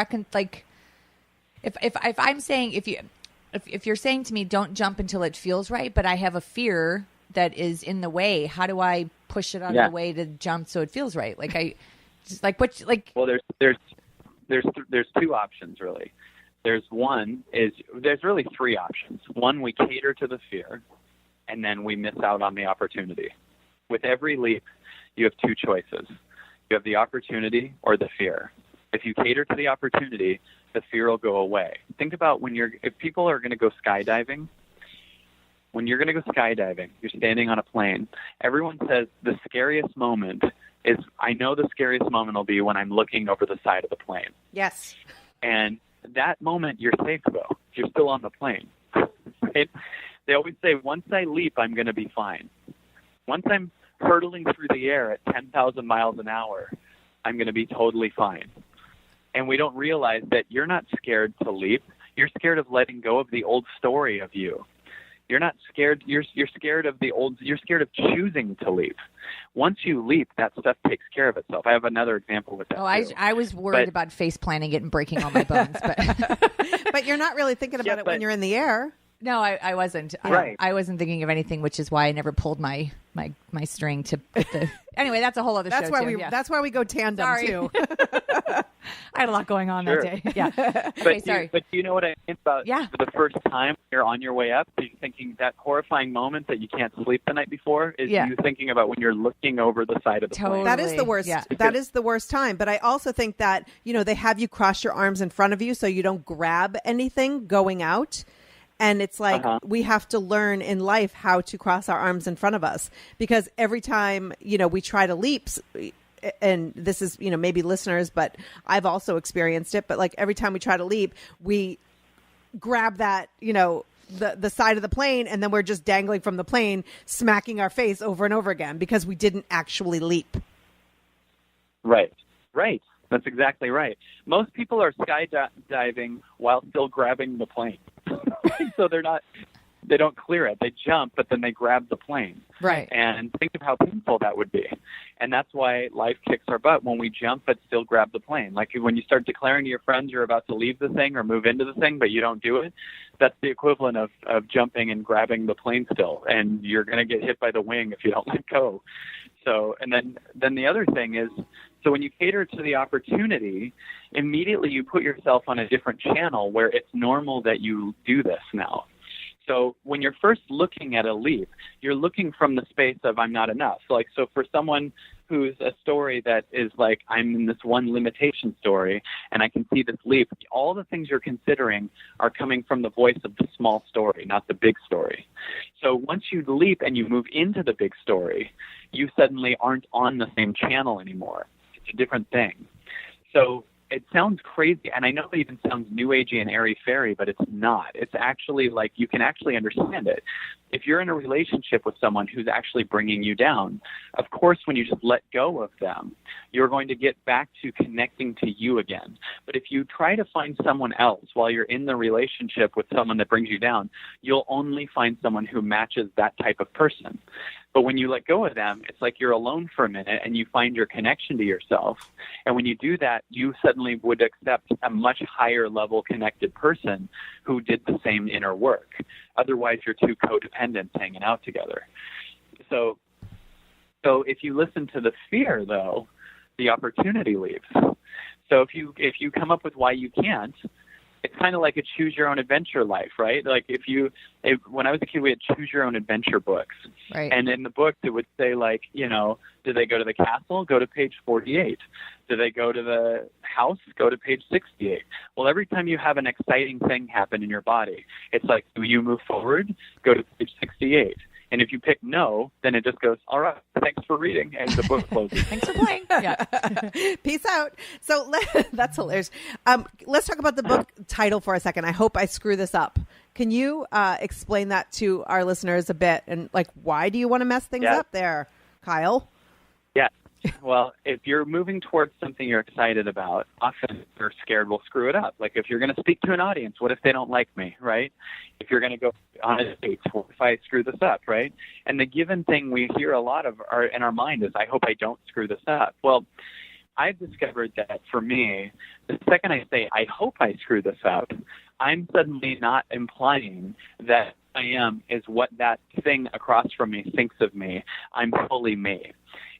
Speaker 3: If I'm saying if you're saying to me don't jump until it feels right, but I have a fear that is in the way, how do I push it out of the way to jump so it feels right? Well,
Speaker 5: there's two options really. There's really three options. One, we cater to the fear, and then we miss out on the opportunity. With every leap, you have two choices. You have the opportunity or the fear. If you cater to the opportunity, the fear will go away. Think about if people are going to go skydiving, when you're going to go skydiving, you're standing on a plane. Everyone says the scariest moment is, I know the scariest moment will be when I'm looking over the side of the plane.
Speaker 2: Yes.
Speaker 5: And that moment, you're safe though. You're still on the plane. Right? They always say, once I leap, I'm going to be fine. Once I'm hurtling through the air at 10,000 miles an hour, I'm going to be totally fine. And we don't realize that you're not scared to leap. You're scared of letting go of the old story of you. You're not scared. You're scared of you're scared of choosing to leap. Once you leap, that stuff takes care of itself. I have another example with that.
Speaker 3: Oh, I was worried about face planting it and breaking all my bones, but
Speaker 2: but you're not really thinking about it when you're in the air.
Speaker 3: No, I wasn't.
Speaker 5: Right.
Speaker 3: I wasn't thinking of anything, which is why I never pulled my string to put the. Anyway, that's a whole other show.
Speaker 2: That's why we go tandem too.
Speaker 3: I had a lot going on that day. Yeah.
Speaker 5: But do you know what I mean about the first time you're on your way up? You're thinking that horrifying moment that you can't sleep the night before is you thinking about when you're looking over the side of the plane.
Speaker 2: That is the worst. Yeah. That is the worst time. But I also think that, they have you cross your arms in front of you so you don't grab anything going out. And it's like we have to learn in life how to cross our arms in front of us, because every time, we try to leap, and this is, maybe listeners, but I've also experienced it. But like every time we try to leap, we grab that, the side of the plane, and then we're just dangling from the plane, smacking our face over and over again because we didn't actually leap.
Speaker 5: Right. That's exactly right. Most people are skydiving while still grabbing the plane. So they don't clear it. They jump, but then they grab the plane.
Speaker 3: Right.
Speaker 5: And think of how painful that would be. And that's why life kicks our butt when we jump but still grab the plane. Like when you start declaring to your friends you're about to leave the thing or move into the thing, but you don't do it, that's the equivalent of jumping and grabbing the plane still. And you're going to get hit by the wing if you don't let go. So, and then the other thing is, so when you cater to the opportunity, immediately you put yourself on a different channel where it's normal that you do this now. So when you're first looking at a leap, you're looking from the space of I'm not enough. So for someone who's a story that is like I'm in this one limitation story and I can see this leap, all the things you're considering are coming from the voice of the small story, not the big story. So once you leap and you move into the big story, you suddenly aren't on the same channel anymore. It's a different thing. So it sounds crazy, and I know it even sounds new agey and airy-fairy, but it's not. It's actually like you can actually understand it. if you're in a relationship with someone who's actually bringing you down, of course, when you just let go of them, you're going to get back to connecting to you again. But if you try to find someone else while you're in the relationship with someone that brings you down, you'll only find someone who matches that type of person. But when you let go of them, it's like you're alone for a minute and you find your connection to yourself. And when you do that, you suddenly would accept a much higher level connected person who did the same inner work. Otherwise, you're two codependents hanging out together. So if you listen to the fear, though, the opportunity leaves. So if you come up with why you can't, it's kind of like a choose your own adventure life, right? Like when I was a kid, we had choose your own adventure books.
Speaker 3: Right.
Speaker 5: And in the books, it would say like, did they go to the castle? Go to page 48. Did they go to the house? Go to page 68. Well, every time you have an exciting thing happen in your body, it's like, do you move forward? Go to page 68. And if you pick no, then it just goes, all right, thanks for reading. And the book closes.
Speaker 3: Thanks for playing. Yeah.
Speaker 2: Peace out. So that's hilarious. Let's talk about the book title for a second. I hope I screw this up. Can you explain that to our listeners a bit? And like, why do you want to mess things up there, Kyle?
Speaker 5: Yeah. Well, if you're moving towards something you're excited about, often you're scared we'll screw it up. Like if you're going to speak to an audience, what if they don't like me, right? If you're going to go on a date, what if I screw this up, right? And the given thing we hear a lot of in our mind is, I hope I don't screw this up. Well, I've discovered that for me, the second I say, I hope I screw this up, I'm suddenly not implying that I am is what that thing across from me thinks of me. I'm fully me.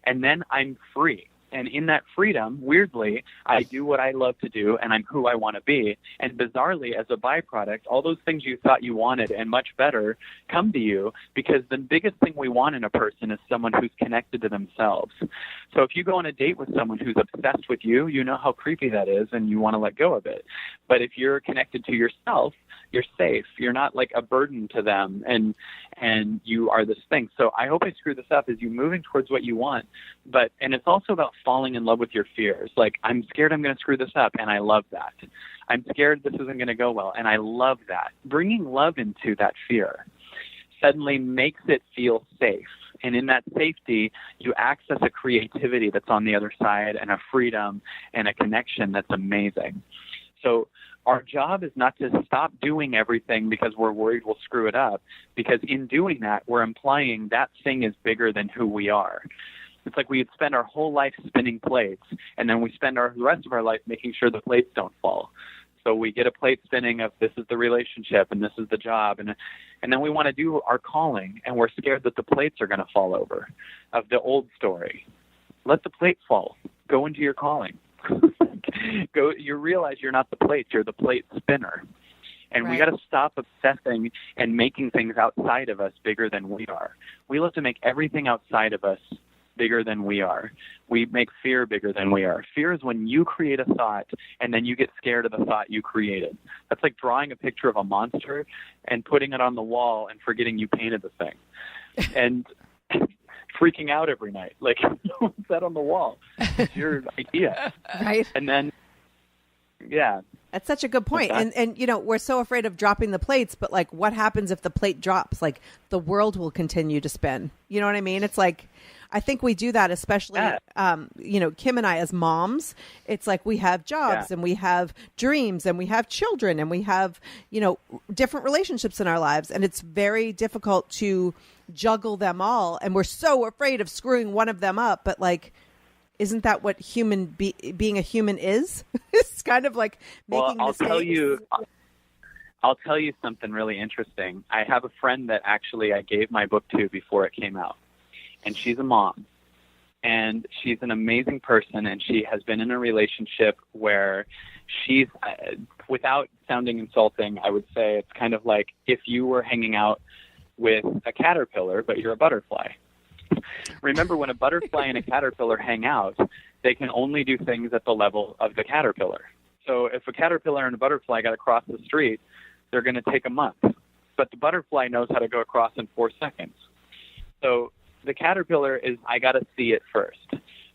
Speaker 5: And then I'm free. And in that freedom, weirdly, I do what I love to do, and I'm who I want to be. And bizarrely, as a byproduct, all those things you thought you wanted and much better come to you, because the biggest thing we want in a person is someone who's connected to themselves. So if you go on a date with someone who's obsessed with you, you know how creepy that is, and you want to let go of it. But if you're connected to yourself, you're safe. You're not like a burden to them, and you are this thing. So I hope I screw this up, is you moving towards what you want. And it's also about falling in love with your fears. Like, I'm scared I'm going to screw this up, and I love that. I'm scared this isn't going to go well, and I love that. Bringing love into that fear suddenly makes it feel safe. And in that safety, you access a creativity that's on the other side, and a freedom and a connection that's amazing. So our job is not to stop doing everything because we're worried we'll screw it up, because in doing that, we're implying that thing is bigger than who we are. It's like we spend our whole life spinning plates, and then we spend the rest of our life making sure the plates don't fall. So we get a plate spinning of this is the relationship and this is the job, and then we want to do our calling, and we're scared that the plates are going to fall over, of the old story. Let the plate fall. Go into your calling. You realize you're not the plate, you're the plate spinner. And we got to stop obsessing and making things outside of us bigger than we are. We love to make everything outside of us bigger than we are. We make fear bigger than we are. Fear is when you create a thought and then you get scared of the thought you created. That's like drawing a picture of a monster and putting it on the wall and forgetting you painted the thing. And freaking out every night. Like, what's that on the wall? It's your idea.
Speaker 2: Right.
Speaker 5: And then, yeah.
Speaker 2: That's such a good point. And we're so afraid of dropping the plates, but like, what happens if the plate drops? Like, the world will continue to spin. You know what I mean? It's like, I think we do that, especially, Kim and I as moms. It's like we have jobs and we have dreams and we have children and we have, different relationships in our lives. And it's very difficult to juggle them all. And we're so afraid of screwing one of them up. But like, isn't that what being a human is? It's kind of like making mistakes.
Speaker 5: I'll tell you something really interesting. I have a friend that actually I gave my book to before it came out. And she's a mom, and she's an amazing person, and she has been in a relationship where she's, without sounding insulting, I would say it's kind of like if you were hanging out with a caterpillar, but you're a butterfly. Remember, when a butterfly and a caterpillar hang out, they can only do things at the level of the caterpillar. So if a caterpillar and a butterfly got to cross the street, they're going to take a month. But the butterfly knows how to go across in 4 seconds. So the caterpillar is, I got to see it first.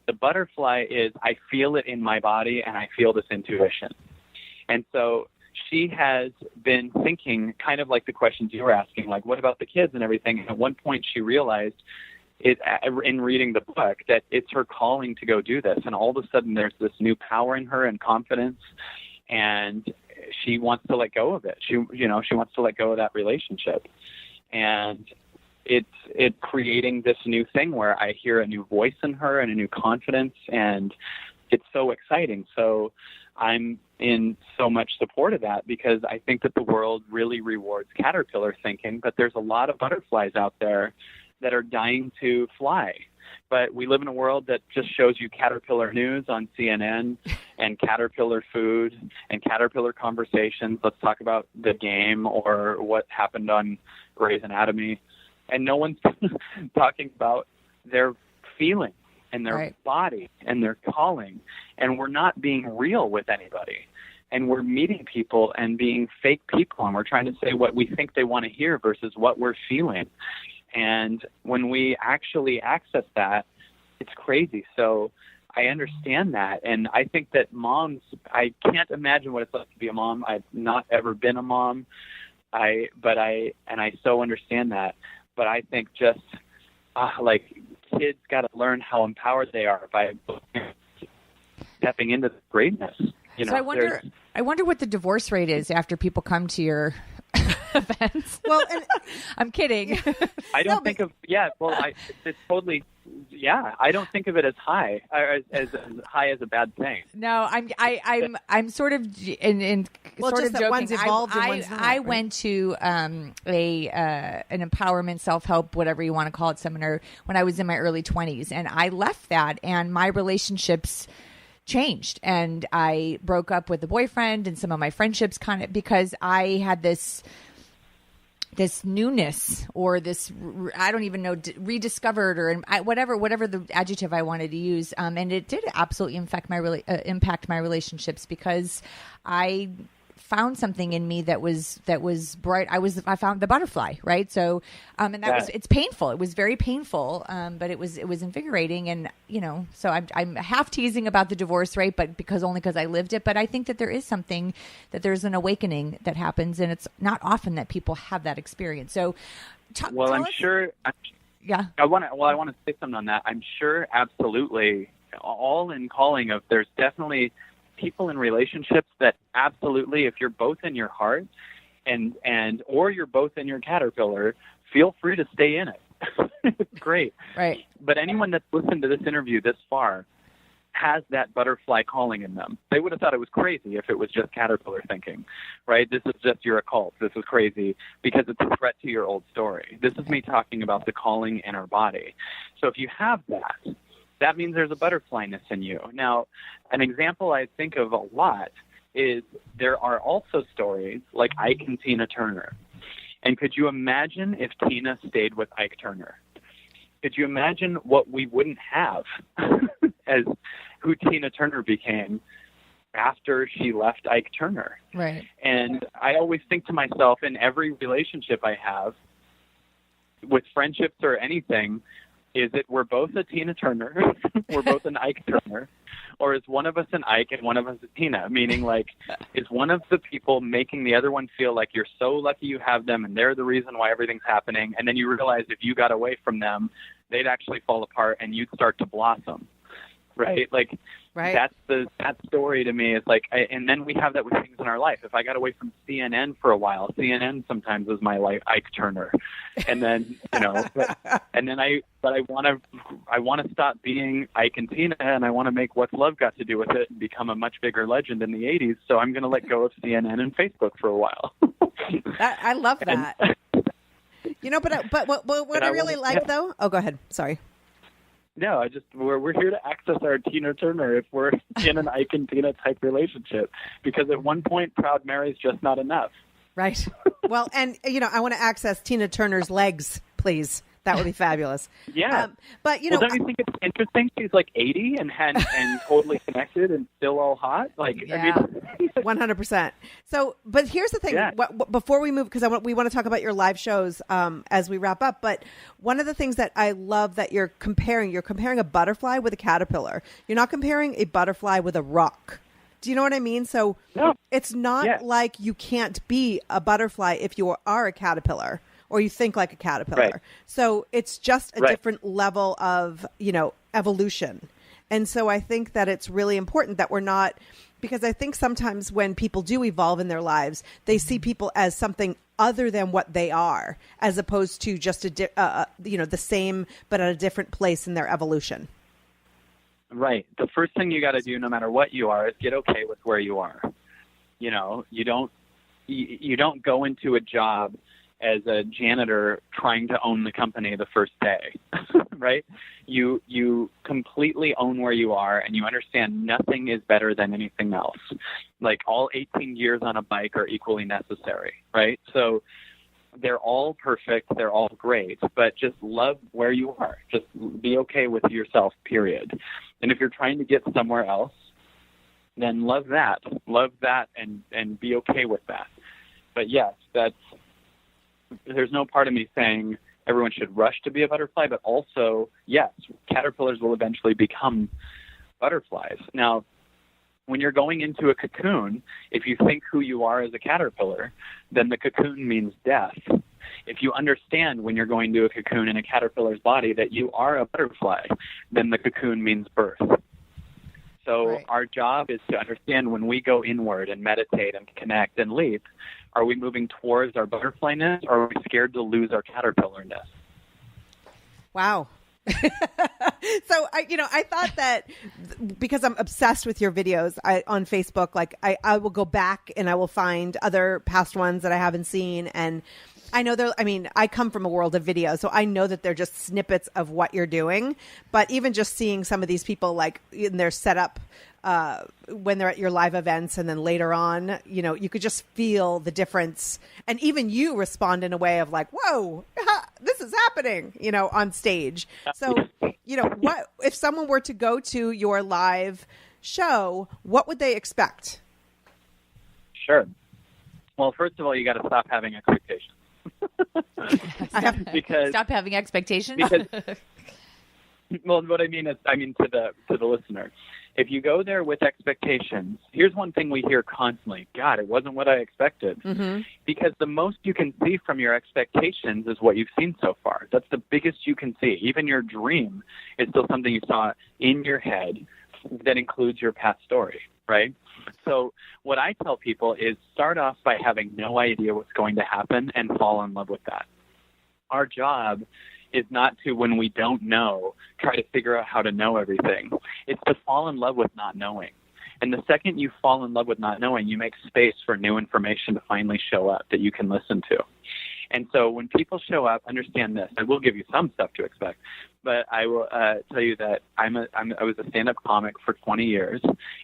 Speaker 5: The butterfly is, I feel it in my body and I feel this intuition. And so she has been thinking kind of like the questions you were asking, like, what about the kids and everything? And at one point she realized in reading the book that it's her calling to go do this. And all of a sudden there's this new power in her and confidence, and she wants to let go of it. She wants to let go of that relationship. And it's creating this new thing where I hear a new voice in her and a new confidence, and it's so exciting. So I'm in so much support of that, because I think that the world really rewards caterpillar thinking, but there's a lot of butterflies out there that are dying to fly. But we live in a world that just shows you caterpillar news on CNN and caterpillar food and caterpillar conversations. Let's talk about the game or what happened on Grey's Anatomy. And no one's talking about their feeling and their body and their calling. And we're not being real with anybody. And we're meeting people and being fake people. And we're trying to say what we think they want to hear versus what we're feeling. And when we actually access that, it's crazy. So I understand that. And I think that moms, I can't imagine what it's like to be a mom. I've not ever been a mom. I so understand that. But I think just kids got to learn how empowered they are by stepping into the greatness.
Speaker 3: So I wonder what the divorce rate is after people come to your events. Well, I'm kidding.
Speaker 5: I don't think of it's totally. Yeah, I don't think of it as high, as high as a bad thing.
Speaker 3: No, I'm sort of in sort of joking.
Speaker 2: One's evolved and one's not,
Speaker 3: I went to an empowerment, self-help, whatever you want to call it, seminar when I was in my early 20s, and I left that, and my relationships changed, and I broke up with a boyfriend, and some of my friendships kind of, because I had this newness, or this, I don't even know, rediscovered, or whatever the adjective I wanted to use. And it did absolutely impact my relationships, because I found something in me that was bright. I found the butterfly, right? So, and it's painful. It was very painful, but it was invigorating. And, so I'm half teasing about the divorce rate, but because I lived it. But I think that there is something, that there's an awakening that happens, and it's not often that people have that experience. So, I want to say something on that. I'm sure, absolutely, all in calling of, there's definitely people in relationships that absolutely, if you're both in your heart or you're both in your caterpillar, feel free to stay in it. It's great. Right.
Speaker 5: But anyone that's listened to this interview this far has that butterfly calling in them. They would have thought it was crazy if it was just caterpillar thinking, right? This is just, you're a cult. This is crazy because it's a threat to your old story. This is me talking about the calling in our body. So if you have that means there's a butterflyness in you. Now, an example I think of a lot is there are also stories like Ike and Tina Turner. And could you imagine if Tina stayed with Ike Turner? Could you imagine what we wouldn't have as who Tina Turner became after she left Ike Turner?
Speaker 3: Right.
Speaker 5: And I always think to myself, in every relationship I have, with friendships or anything, is it we're both a Tina Turner, we're both an Ike Turner, or is one of us an Ike and one of us a Tina? Meaning, like, is one of the people making the other one feel like you're so lucky you have them and they're the reason why everything's happening, and then you realize if you got away from them, they'd actually fall apart and you'd start to blossom, right? Like,
Speaker 2: right.
Speaker 5: That story to me is like, and then we have that with things in our life. If I got away from CNN for a while, CNN sometimes is my life, Ike Turner, and then I want to stop being Ike and Tina, and I want to make What's Love Got to Do with It and become a much bigger legend in the '80s. So I'm going to let go of CNN and Facebook for a while.
Speaker 2: I love that. But what I really like though. Oh, go ahead. Sorry.
Speaker 5: No, we're here to access our Tina Turner if we're in an Ike and Tina type relationship, because at one point, Proud Mary's just not enough.
Speaker 2: Right. Well, and I want to access Tina Turner's legs, please. That would be fabulous.
Speaker 5: Yeah.
Speaker 2: But
Speaker 5: don't you think it's interesting? She's like 80 and totally connected and still all hot. Like,
Speaker 2: yeah. 100%. So, but here's the thing.
Speaker 5: Yeah.
Speaker 2: Before we move, because we want to talk about your live shows as we wrap up. But one of the things that I love that you're comparing a butterfly with a caterpillar. You're not comparing a butterfly with a rock. Do you know what I mean? So it's not like you can't be a butterfly if you are a caterpillar or you think like a caterpillar.
Speaker 5: Right.
Speaker 2: So it's just a different level of, evolution. And so I think that it's really important that we're not, because I think sometimes when people do evolve in their lives, they see people as something other than what they are, as opposed to just the same, but at a different place in their evolution.
Speaker 5: Right. The first thing you got to do, no matter what you are, is get okay with where you are. You don't go into a job as a janitor trying to own the company the first day, right? You completely own where you are, and you understand nothing is better than anything else. Like all 18 years on a bike are equally necessary, right? So they're all perfect, they're all great, but just love where you are. Just be okay with yourself, period. And if you're trying to get somewhere else, then love that and be okay with that. But yes, there's no part of me saying everyone should rush to be a butterfly, but also, yes, caterpillars will eventually become butterflies. Now, when you're going into a cocoon, if you think who you are as a caterpillar, then the cocoon means death. If you understand when you're going to a cocoon in a caterpillar's body that you are a butterfly, then the cocoon means birth. So our job is to understand when we go inward and meditate and connect and leap, are we moving towards our butterflyness, or are we scared to lose our caterpillarness?
Speaker 2: Wow. So I thought that because I'm obsessed with your videos on Facebook, like I will go back and I will find other past ones that I haven't seen. And I know I come from a world of video, so I know that they're just snippets of what you're doing. But even just seeing some of these people like in their setup, when they're at your live events, and then later on, you could just feel the difference. And even you respond in a way of like, whoa, this is happening, on stage. So, what if someone were to go to your live show, what would they expect?
Speaker 5: Sure. Well, first of all, you got to stop having expectations.
Speaker 3: Stop having expectations.
Speaker 5: Well, what I mean is, to the listener, if you go there with expectations, here's one thing we hear constantly: God, it wasn't what I expected. Mm-hmm. Because the most you can see from your expectations is what you've seen so far. That's the biggest you can see. Even your dream is still something you saw in your head that includes your past story, right? So what I tell people is start off by having no idea what's going to happen and fall in love with that. Our job is not to, when we don't know, try to figure out how to know everything. It's to fall in love with not knowing. And the second you fall in love with not knowing, you make space for new information to finally show up that you can listen to. And so when people show up, understand this. I will give you some stuff to expect, but I will tell you that I was a stand-up comic for 20 years,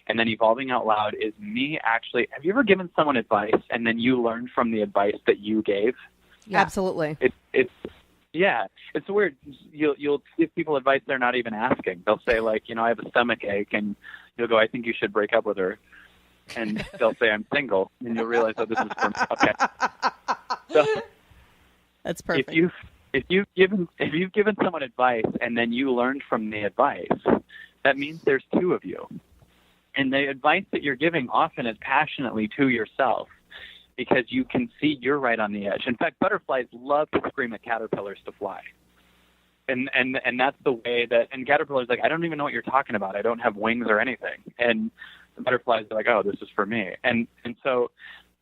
Speaker 5: and then Evolving Out Loud is me actually. Have you ever given someone advice and then you learned from the advice that you gave?
Speaker 2: Yeah. Absolutely.
Speaker 5: It's weird. You'll give people advice they're not even asking. They'll say like, I have a stomach ache, and you'll go, I think you should break up with her. And they'll say, I'm single, and you'll realize, oh, this is for me. Okay. So,
Speaker 2: that's perfect.
Speaker 5: If you've given someone advice and then you learned from the advice, that means there's two of you. And the advice that you're giving often is passionately to yourself, because you can see you're right on the edge. In fact, butterflies love to scream at caterpillars to fly. And that's the way that, and caterpillars like, I don't even know what you're talking about. I don't have wings or anything. And the butterflies are like, oh, this is for me. And so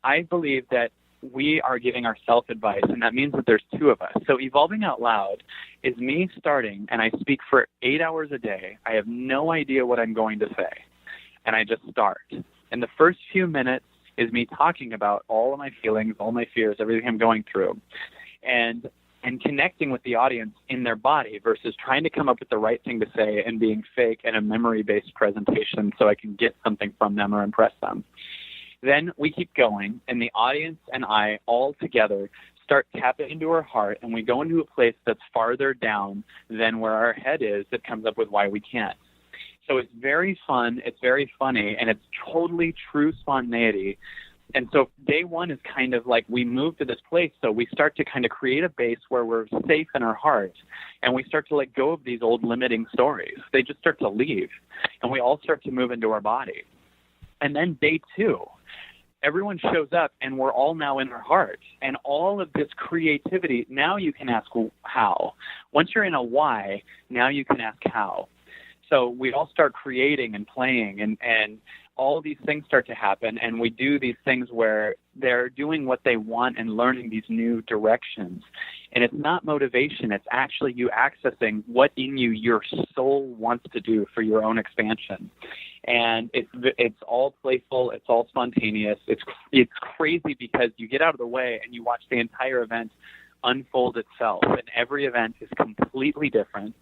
Speaker 5: I believe that we are giving ourselves advice, and that means that there's two of us. So Evolving Out Loud is me starting, and I speak for 8 hours a day. I have no idea what I'm going to say, and I just start. And the first few minutes is me talking about all of my feelings, all my fears, everything I'm going through, and connecting with the audience in their body versus trying to come up with the right thing to say and being fake in a memory-based presentation so I can get something from them or impress them. Then we keep going, and the audience and I all together start tapping into our heart, and we go into a place that's farther down than where our head is that comes up with why we can't. So it's very fun, it's very funny, and it's totally true spontaneity. And so day one is kind of like we move to this place, so we start to kind of create a base where we're safe in our heart, and we start to let go of these old limiting stories. They just start to leave, and we all start to move into our body. And then day 2, everyone shows up and we're all now in our heart. And all of this creativity, now you can ask how. Once you're in a why, now you can ask how. So we all start creating and playing, and all these things start to happen, and we do these things where they're doing what they want and learning these new directions. And it's not motivation. It's actually you accessing what in you your soul wants to do for your own expansion. And it's all playful. It's all spontaneous. It's crazy because you get out of the way and you watch the entire event unfold itself. And every event is completely different.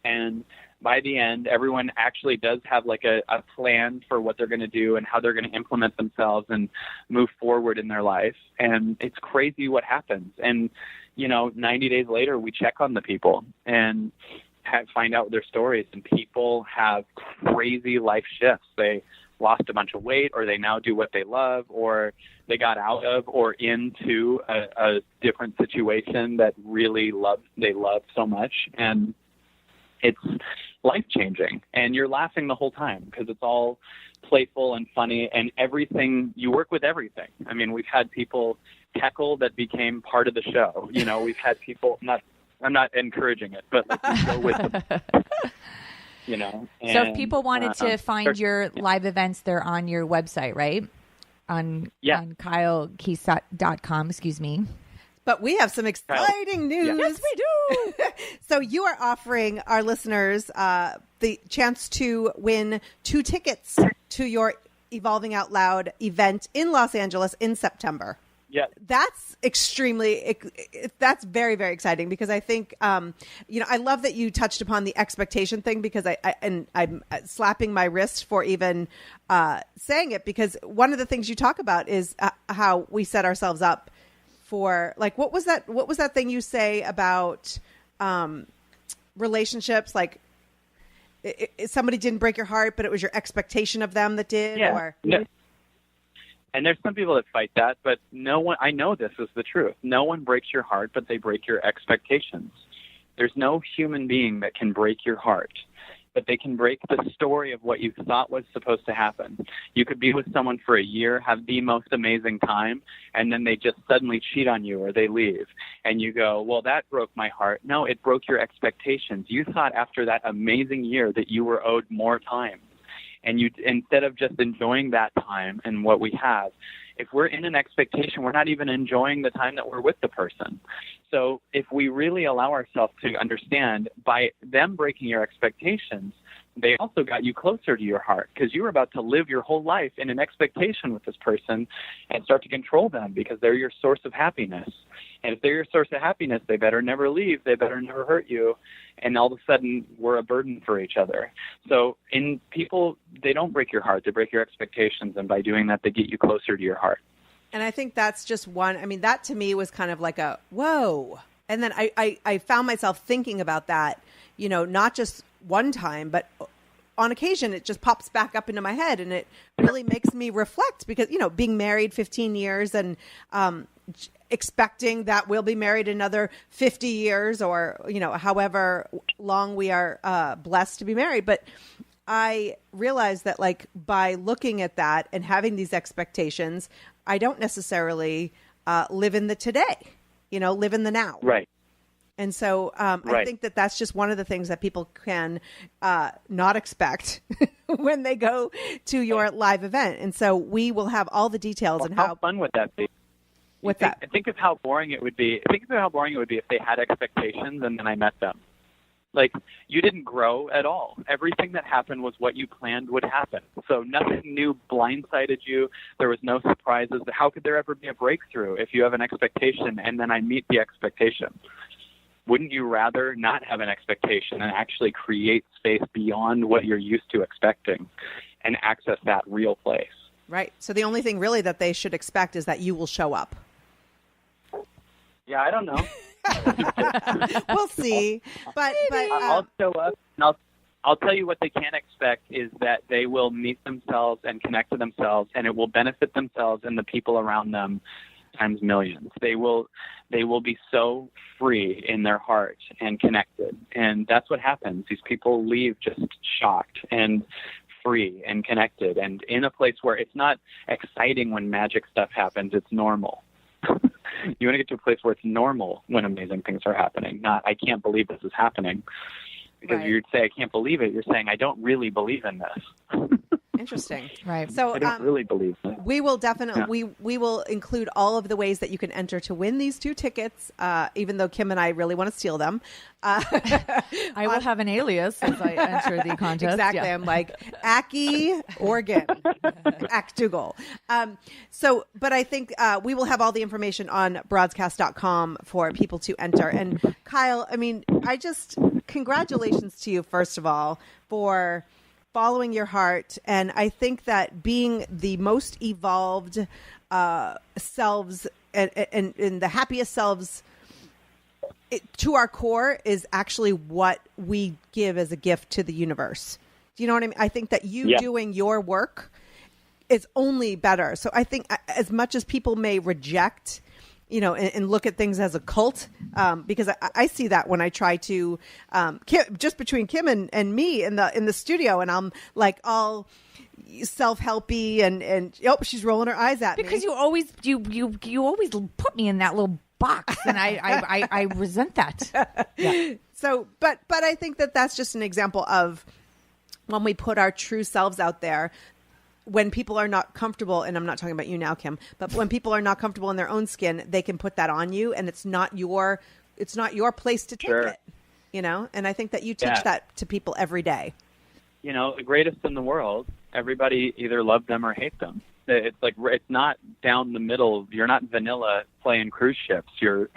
Speaker 5: And by the end, everyone actually does have like a plan for what they're going to do and how they're going to implement themselves and move forward in their life. And it's crazy what happens. And, 90 days later, we check on the people and find out their stories. And people have crazy life shifts. They lost a bunch of weight, or they now do what they love, or they got out of or into a different situation that they love so much. And it's life-changing, and you're laughing the whole time because it's all playful and funny, and everything, you work with everything. I mean, we've had people heckle that became part of the show. We've had people, I'm not encouraging it, but like we go with them. And,
Speaker 3: so if people wanted to find your live events, they're on your website, right? On KyleKeith.com, excuse me.
Speaker 2: But we have some exciting news.
Speaker 3: Yes, we do.
Speaker 2: So you are offering our listeners the chance to win 2 tickets to your Evolving Out Loud event in Los Angeles in September.
Speaker 5: Yeah.
Speaker 2: That's that's very, very exciting because I think, I love that you touched upon the expectation thing because I'm slapping my wrist for even saying it, because one of the things you talk about is how we set ourselves up for, like, what was that thing you say about relationships? Like somebody didn't break your heart, but it was your expectation of them that did.
Speaker 5: Yeah.
Speaker 2: Or
Speaker 5: no. And there's some people that fight that, but I know this is the truth. No one breaks your heart, but they break your expectations. There's no human being that can break your heart, but they can break the story of what you thought was supposed to happen. You could be with someone for a year, have the most amazing time, and then they just suddenly cheat on you or they leave. And you go, well, that broke my heart. No, it broke your expectations. You thought after that amazing year that you were owed more time. And you, instead of just enjoying that time and what we have, if we're in an expectation, we're not even enjoying the time that we're with the person. So if we really allow ourselves to understand, by them breaking your expectations, they also got you closer to your heart, because you were about to live your whole life in an expectation with this person and start to control them because they're your source of happiness. And if they're your source of happiness, they better never leave. They better never hurt you. And all of a sudden, we're a burden for each other. So in people, they don't break your heart. They break your expectations. And by doing that, they get you closer to your heart.
Speaker 2: And I think that's just one. I mean, that to me was kind of like a, whoa. And then I found myself thinking about that, not just one time, but on occasion, it just pops back up into my head, and it really makes me reflect because, being married 15 years and expecting that we'll be married another 50 years or, however long we are blessed to be married. But I realized that, like, by looking at that and having these expectations, I don't necessarily live in the today, live in the now.
Speaker 5: Right.
Speaker 2: And so I think that that's just one of the things that people can not expect when they go to your live event. And so we will have all the details.
Speaker 5: Well,
Speaker 2: and
Speaker 5: how fun would that be?
Speaker 2: What's that?
Speaker 5: Think of how boring it would be. Think of how boring it would be if they had expectations and then I met them. Like, you didn't grow at all. Everything that happened was what you planned would happen. So nothing new blindsided you. There was no surprises. How could there ever be a breakthrough if you have an expectation and then I meet the expectation? Wouldn't you rather not have an expectation and actually create space beyond what you're used to expecting and access that real place?
Speaker 2: Right. So the only thing really that they should expect is that you will show up.
Speaker 5: Yeah, I don't know.
Speaker 2: We'll see. But
Speaker 5: I'll show up, and I'll tell you what they can expect is that they will meet themselves and connect to themselves, and it will benefit themselves and the people around them times millions. They will be so free in their heart and connected. And that's what happens. These people leave just shocked and free and connected and in a place where it's not exciting when magic stuff happens. It's normal. You want to get to a place where it's normal when amazing things are happening, not I can't believe this is happening. Because you'd say, I can't believe it. You're saying, I don't really believe in this.
Speaker 2: Interesting.
Speaker 3: Right.
Speaker 2: So
Speaker 5: I don't really believe that.
Speaker 2: We will definitely, we will include all of the ways that you can enter to win these 2 tickets, even though Kim and I really want to steal them.
Speaker 3: I will have an alias as I enter the contest.
Speaker 2: Exactly. Yeah. I'm like, Aki Oregon, Actougal. But I think we will have all the information on broadscast.com for people to enter. And Kyle, I mean, congratulations to you, first of all, for following your heart. And I think that being the most evolved selves and the happiest selves to our core is actually what we give as a gift to the universe. Do you know what I mean? I think that you doing your work is only better. So I think as much as people may reject, and look at things as a cult, because I see that when I try to, just between Kim and me in the studio, and I'm like all self-helpy and she's rolling her eyes at me.
Speaker 3: Because you always put me in that little box, and I resent that. Yeah.
Speaker 2: So, but I think that that's just an example of when we put our true selves out there. When people are not comfortable, and I'm not talking about you now, Kim, but when people are not comfortable in their own skin, they can put that on you, and it's not your place to take it, And I think that you teach that to people every day.
Speaker 5: The greatest in the world, everybody either love them or hate them. It's like, it's not down the middle. You're not vanilla playing cruise ships. You're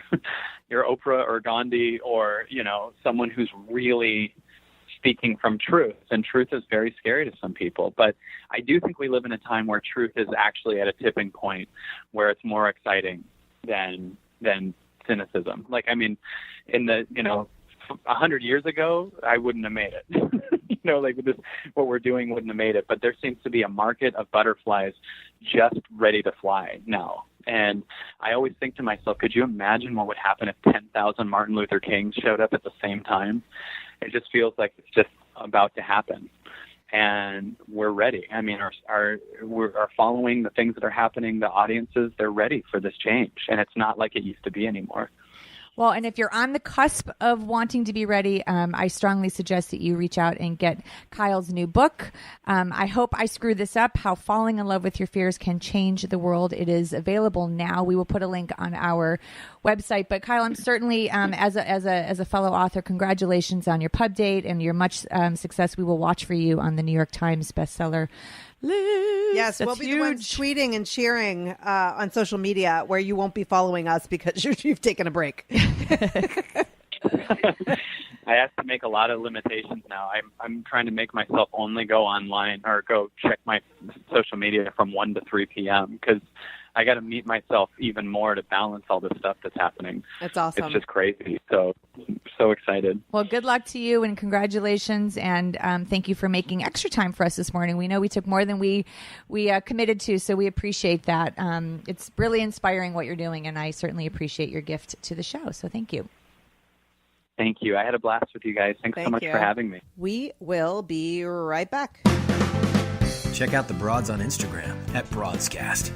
Speaker 5: Oprah or Gandhi or, someone who's really speaking from truth, and truth is very scary to some people. But I do think we live in a time where truth is actually at a tipping point where it's more exciting than cynicism. Like, I mean, in the 100 years ago, I wouldn't have made it. What we're doing wouldn't have made it. But there seems to be a market of butterflies just ready to fly now. And I always think to myself, could you imagine what would happen if 10,000 Martin Luther Kings showed up at the same time? It just feels like it's just about to happen. And we're ready. I mean, we're following the things that are happening. The audiences, they're ready for this change. And it's not like it used to be anymore.
Speaker 3: Well, and if you're on the cusp of wanting to be ready, I strongly suggest that you reach out and get Kyle's new book. I hope I screwed this up, How Falling in Love with Your Fears Can Change the World. It is available now. We will put a link on our website. But Kyle, I'm certainly, as a fellow author, congratulations on your pub date and your much success. We will watch for you on the New York Times bestseller list.
Speaker 2: Yes, we'll be the ones tweeting and cheering on social media where you won't be following us because you've taken a break.
Speaker 5: I have to make a lot of limitations now. I'm trying to make myself only go online or go check my social media from 1 to 3 p.m. because I got to meet myself even more to balance all this stuff that's happening.
Speaker 2: That's awesome.
Speaker 5: It's just crazy. So excited.
Speaker 3: Well, good luck to you and congratulations. And thank you for making extra time for us this morning. We know we took more than we committed to, so we appreciate that. It's really inspiring what you're doing, and I certainly appreciate your gift to the show. So thank you.
Speaker 5: Thank you. I had a blast with you guys. Thanks so much for having me.
Speaker 2: We will be right back.
Speaker 1: Check out the Broads on Instagram at Broadscast.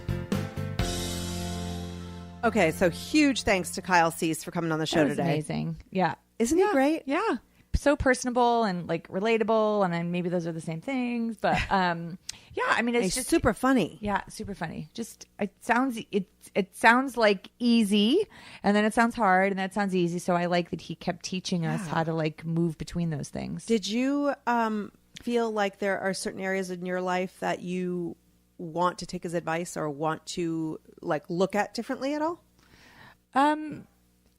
Speaker 2: Okay, so huge thanks to Kyle Cease for coming on the show today.
Speaker 3: Amazing. Yeah.
Speaker 2: Isn't he great?
Speaker 3: Yeah. So personable and like relatable, and then maybe those are the same things, but yeah, I mean it's just
Speaker 2: super funny.
Speaker 3: Yeah, super funny. Just it sounds like easy, and then it sounds hard, and then it sounds easy. So I like that he kept teaching us how to like move between those things.
Speaker 2: Did you feel like there are certain areas in your life that you want to take his advice or want to like look at differently at all?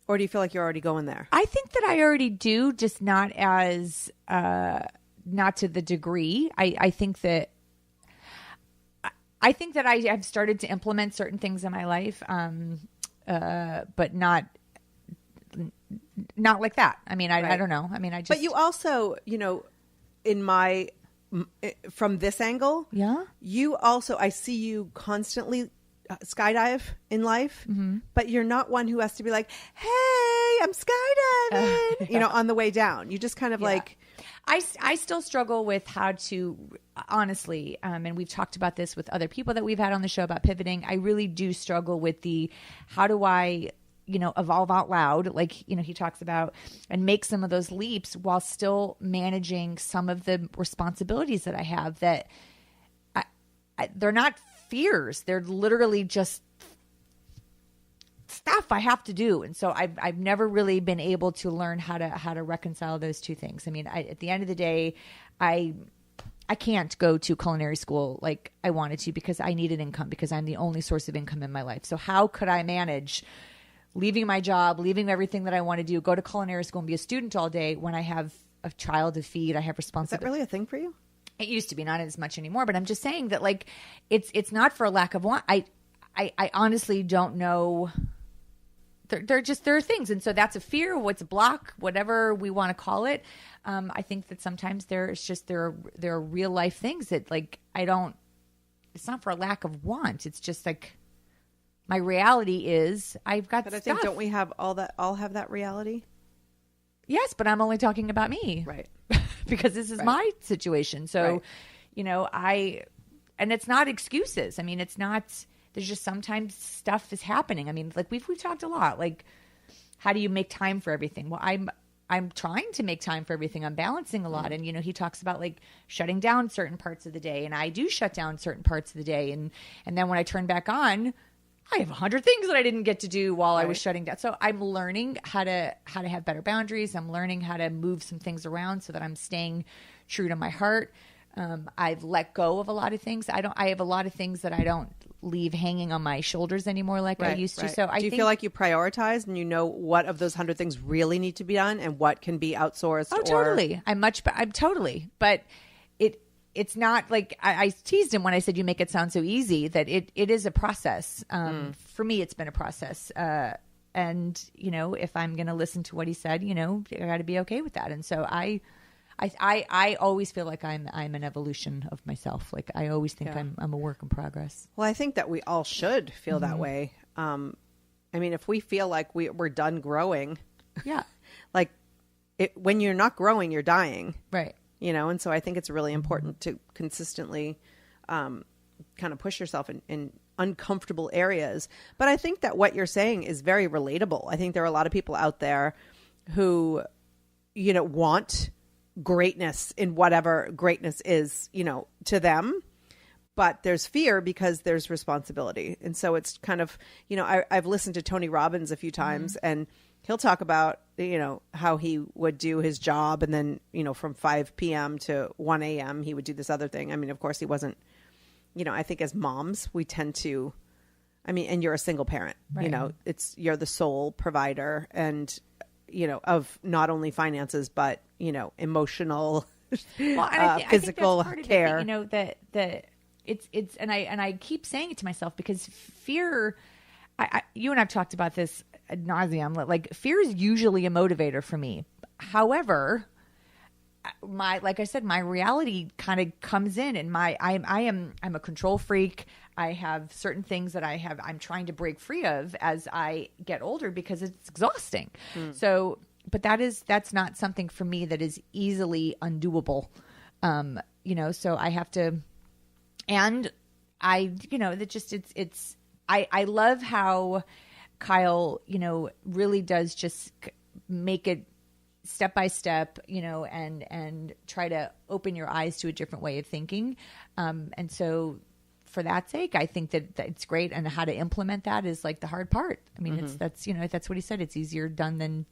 Speaker 2: Or do you feel like you're already going there?
Speaker 3: I think that I already do, just not as not to the degree. I think that I have started to implement certain things in my life, but not like that. I mean, I don't know. I mean, I just.
Speaker 2: But you also, from this angle, you also, I see you constantly skydive in life, but you're not one who has to be like, hey, I'm skydiving, on the way down. You just kind of like
Speaker 3: I still struggle with how to, honestly, and we've talked about this with other people that we've had on the show about pivoting. I really do struggle with how do I, evolve out loud, like, he talks about, and make some of those leaps while still managing some of the responsibilities that I have that they're not fears. They're literally just stuff I have to do. And so I've never really been able to learn how to reconcile those two things. I mean, at the end of the day, I can't go to culinary school like I wanted to because I need an income, because I'm the only source of income in my life. So how could I manage leaving my job, leaving everything that I want to do, go to culinary school and be a student all day when I have a child to feed, I have responsibility.
Speaker 2: Is that really a thing for you?
Speaker 3: It used to be, not as much anymore, but I'm just saying that, like, it's not for a lack of want. I honestly don't know. There are things. And so that's a fear, what's a block, whatever we want to call it. I think that sometimes there are real life things that, like, it's not for a lack of want. It's just like, my reality is I've got
Speaker 2: But
Speaker 3: stuff.
Speaker 2: I think, don't we have all have that reality?
Speaker 3: Yes, but I'm only talking about me.
Speaker 2: Right.
Speaker 3: Because this is my situation. So, and it's not excuses. I mean, it's not, there's just sometimes stuff is happening. I mean, like we've talked a lot, like, how do you make time for everything? Well, I'm trying to make time for everything. I'm balancing a lot. And, he talks about, like, shutting down certain parts of the day, and I do shut down certain parts of the day. And then when I turn back on, I have 100 things that I didn't get to do while I was shutting down. So I'm learning how to have better boundaries. I'm learning how to move some things around so that I'm staying true to my heart. I've let go of a lot of things. I have a lot of things that I don't leave hanging on my shoulders anymore like I used to. So
Speaker 2: do you feel like you prioritize and you know what of those 100 things really need to be done and what can be outsourced?
Speaker 3: Oh, totally. I'm totally. But it's not like I teased him when I said you make it sound so easy, that it is a process. For me, it's been a process. And, if I'm going to listen to what he said, I got to be okay with that. And so I always feel like I'm an evolution of myself. Like, I always think I'm a work in progress.
Speaker 2: Well, I think that we all should feel that way. I mean, if we feel like we're done growing, like when you're not growing, you're dying.
Speaker 3: Right.
Speaker 2: And so I think it's really important to consistently kind of push yourself in uncomfortable areas. But I think that what you're saying is very relatable. I think there are a lot of people out there who, want greatness in whatever greatness is, to them. But there's fear because there's responsibility. And so it's kind of, I've listened to Tony Robbins a few times and he'll talk about, how he would do his job. And then, from 5 p.m. to 1 a.m., he would do this other thing. I mean, of course, he wasn't, I think as moms, we tend to, and you're a single parent,
Speaker 3: right.
Speaker 2: You're the sole provider and, of not only finances, but, emotional, physical care.
Speaker 3: It's and I keep saying it to myself because fear, you and I've talked about this ad nauseum. Like, fear is usually a motivator for me. However, like I said, my reality kind of comes in, and I'm a control freak. I have certain things that I'm trying to break free of as I get older because it's exhausting. So, but that's not something for me that is easily undoable. So I have to, and I love how Kyle, really does just make it step by step, and try to open your eyes to a different way of thinking. And so for that sake, I think that it's great. And how to implement that is like the hard part. I mean, that's what he said. It's easier done than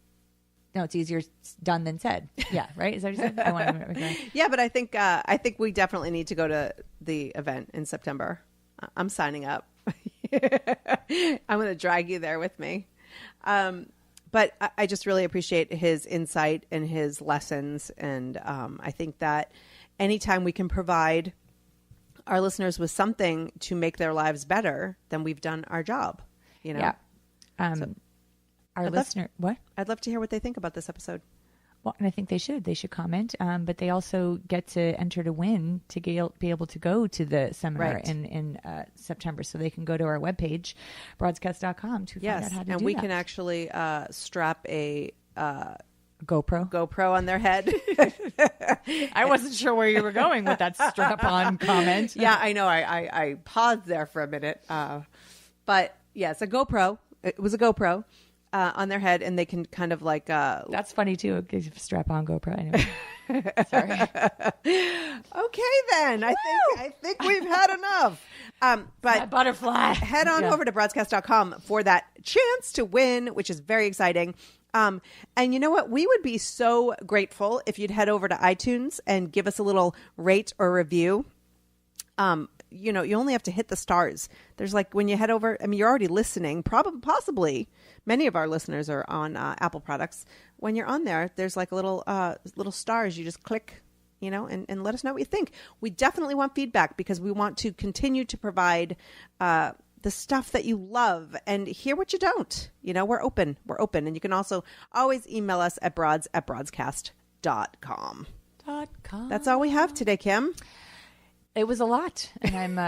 Speaker 3: said. Yeah. Right. Is that what you said? I want to remember.
Speaker 2: Yeah. But I think we definitely need to go to the event in September. I'm signing up. I'm going to drag you there with me. But I just really appreciate his insight and his lessons. And I think that anytime we can provide our listeners with something to make their lives better, then we've done our job.
Speaker 3: Yeah. I'd
Speaker 2: love to hear what they think about this episode.
Speaker 3: Well, and I think they should comment, but they also get to enter to win to be able to go to the seminar in September. So they can go to our webpage, broadscast.com, to find out how to do that.
Speaker 2: And we can actually strap a GoPro on their head.
Speaker 3: I wasn't sure where you were going with that strap-on comment.
Speaker 2: Yeah, I know. I paused there for a minute. But yes, a GoPro. It was a GoPro on their head, and they can kind of like.
Speaker 3: That's funny too. A strap-on GoPro. Anyway. Sorry.
Speaker 2: Okay, then. I think we've had enough. But
Speaker 3: that butterfly.
Speaker 2: Head on over to broadscast.com for that chance to win, which is very exciting. And you know what? We would be so grateful if you'd head over to iTunes and give us a little rate or review. You know, you only have to hit the stars. There's like when you head over, I mean, you're already listening, possibly many of our listeners are on Apple products. When you're on there, there's like a little stars. You just click, you know, and let us know what you think. We definitely want feedback because we want to continue to provide the stuff that you love and hear what you don't. You know, we're open. And you can also always email us at broads@broadcast.com. That's all we have today, Kim.
Speaker 3: It was a lot, and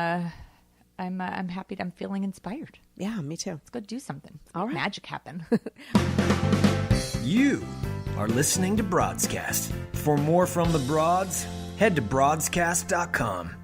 Speaker 3: I'm happy. I'm feeling inspired.
Speaker 2: Yeah, me too.
Speaker 3: Let's go do something.
Speaker 2: All right.
Speaker 3: Magic happen.
Speaker 1: You are listening to Broadscast. For more from the Broads, head to broadscast.com.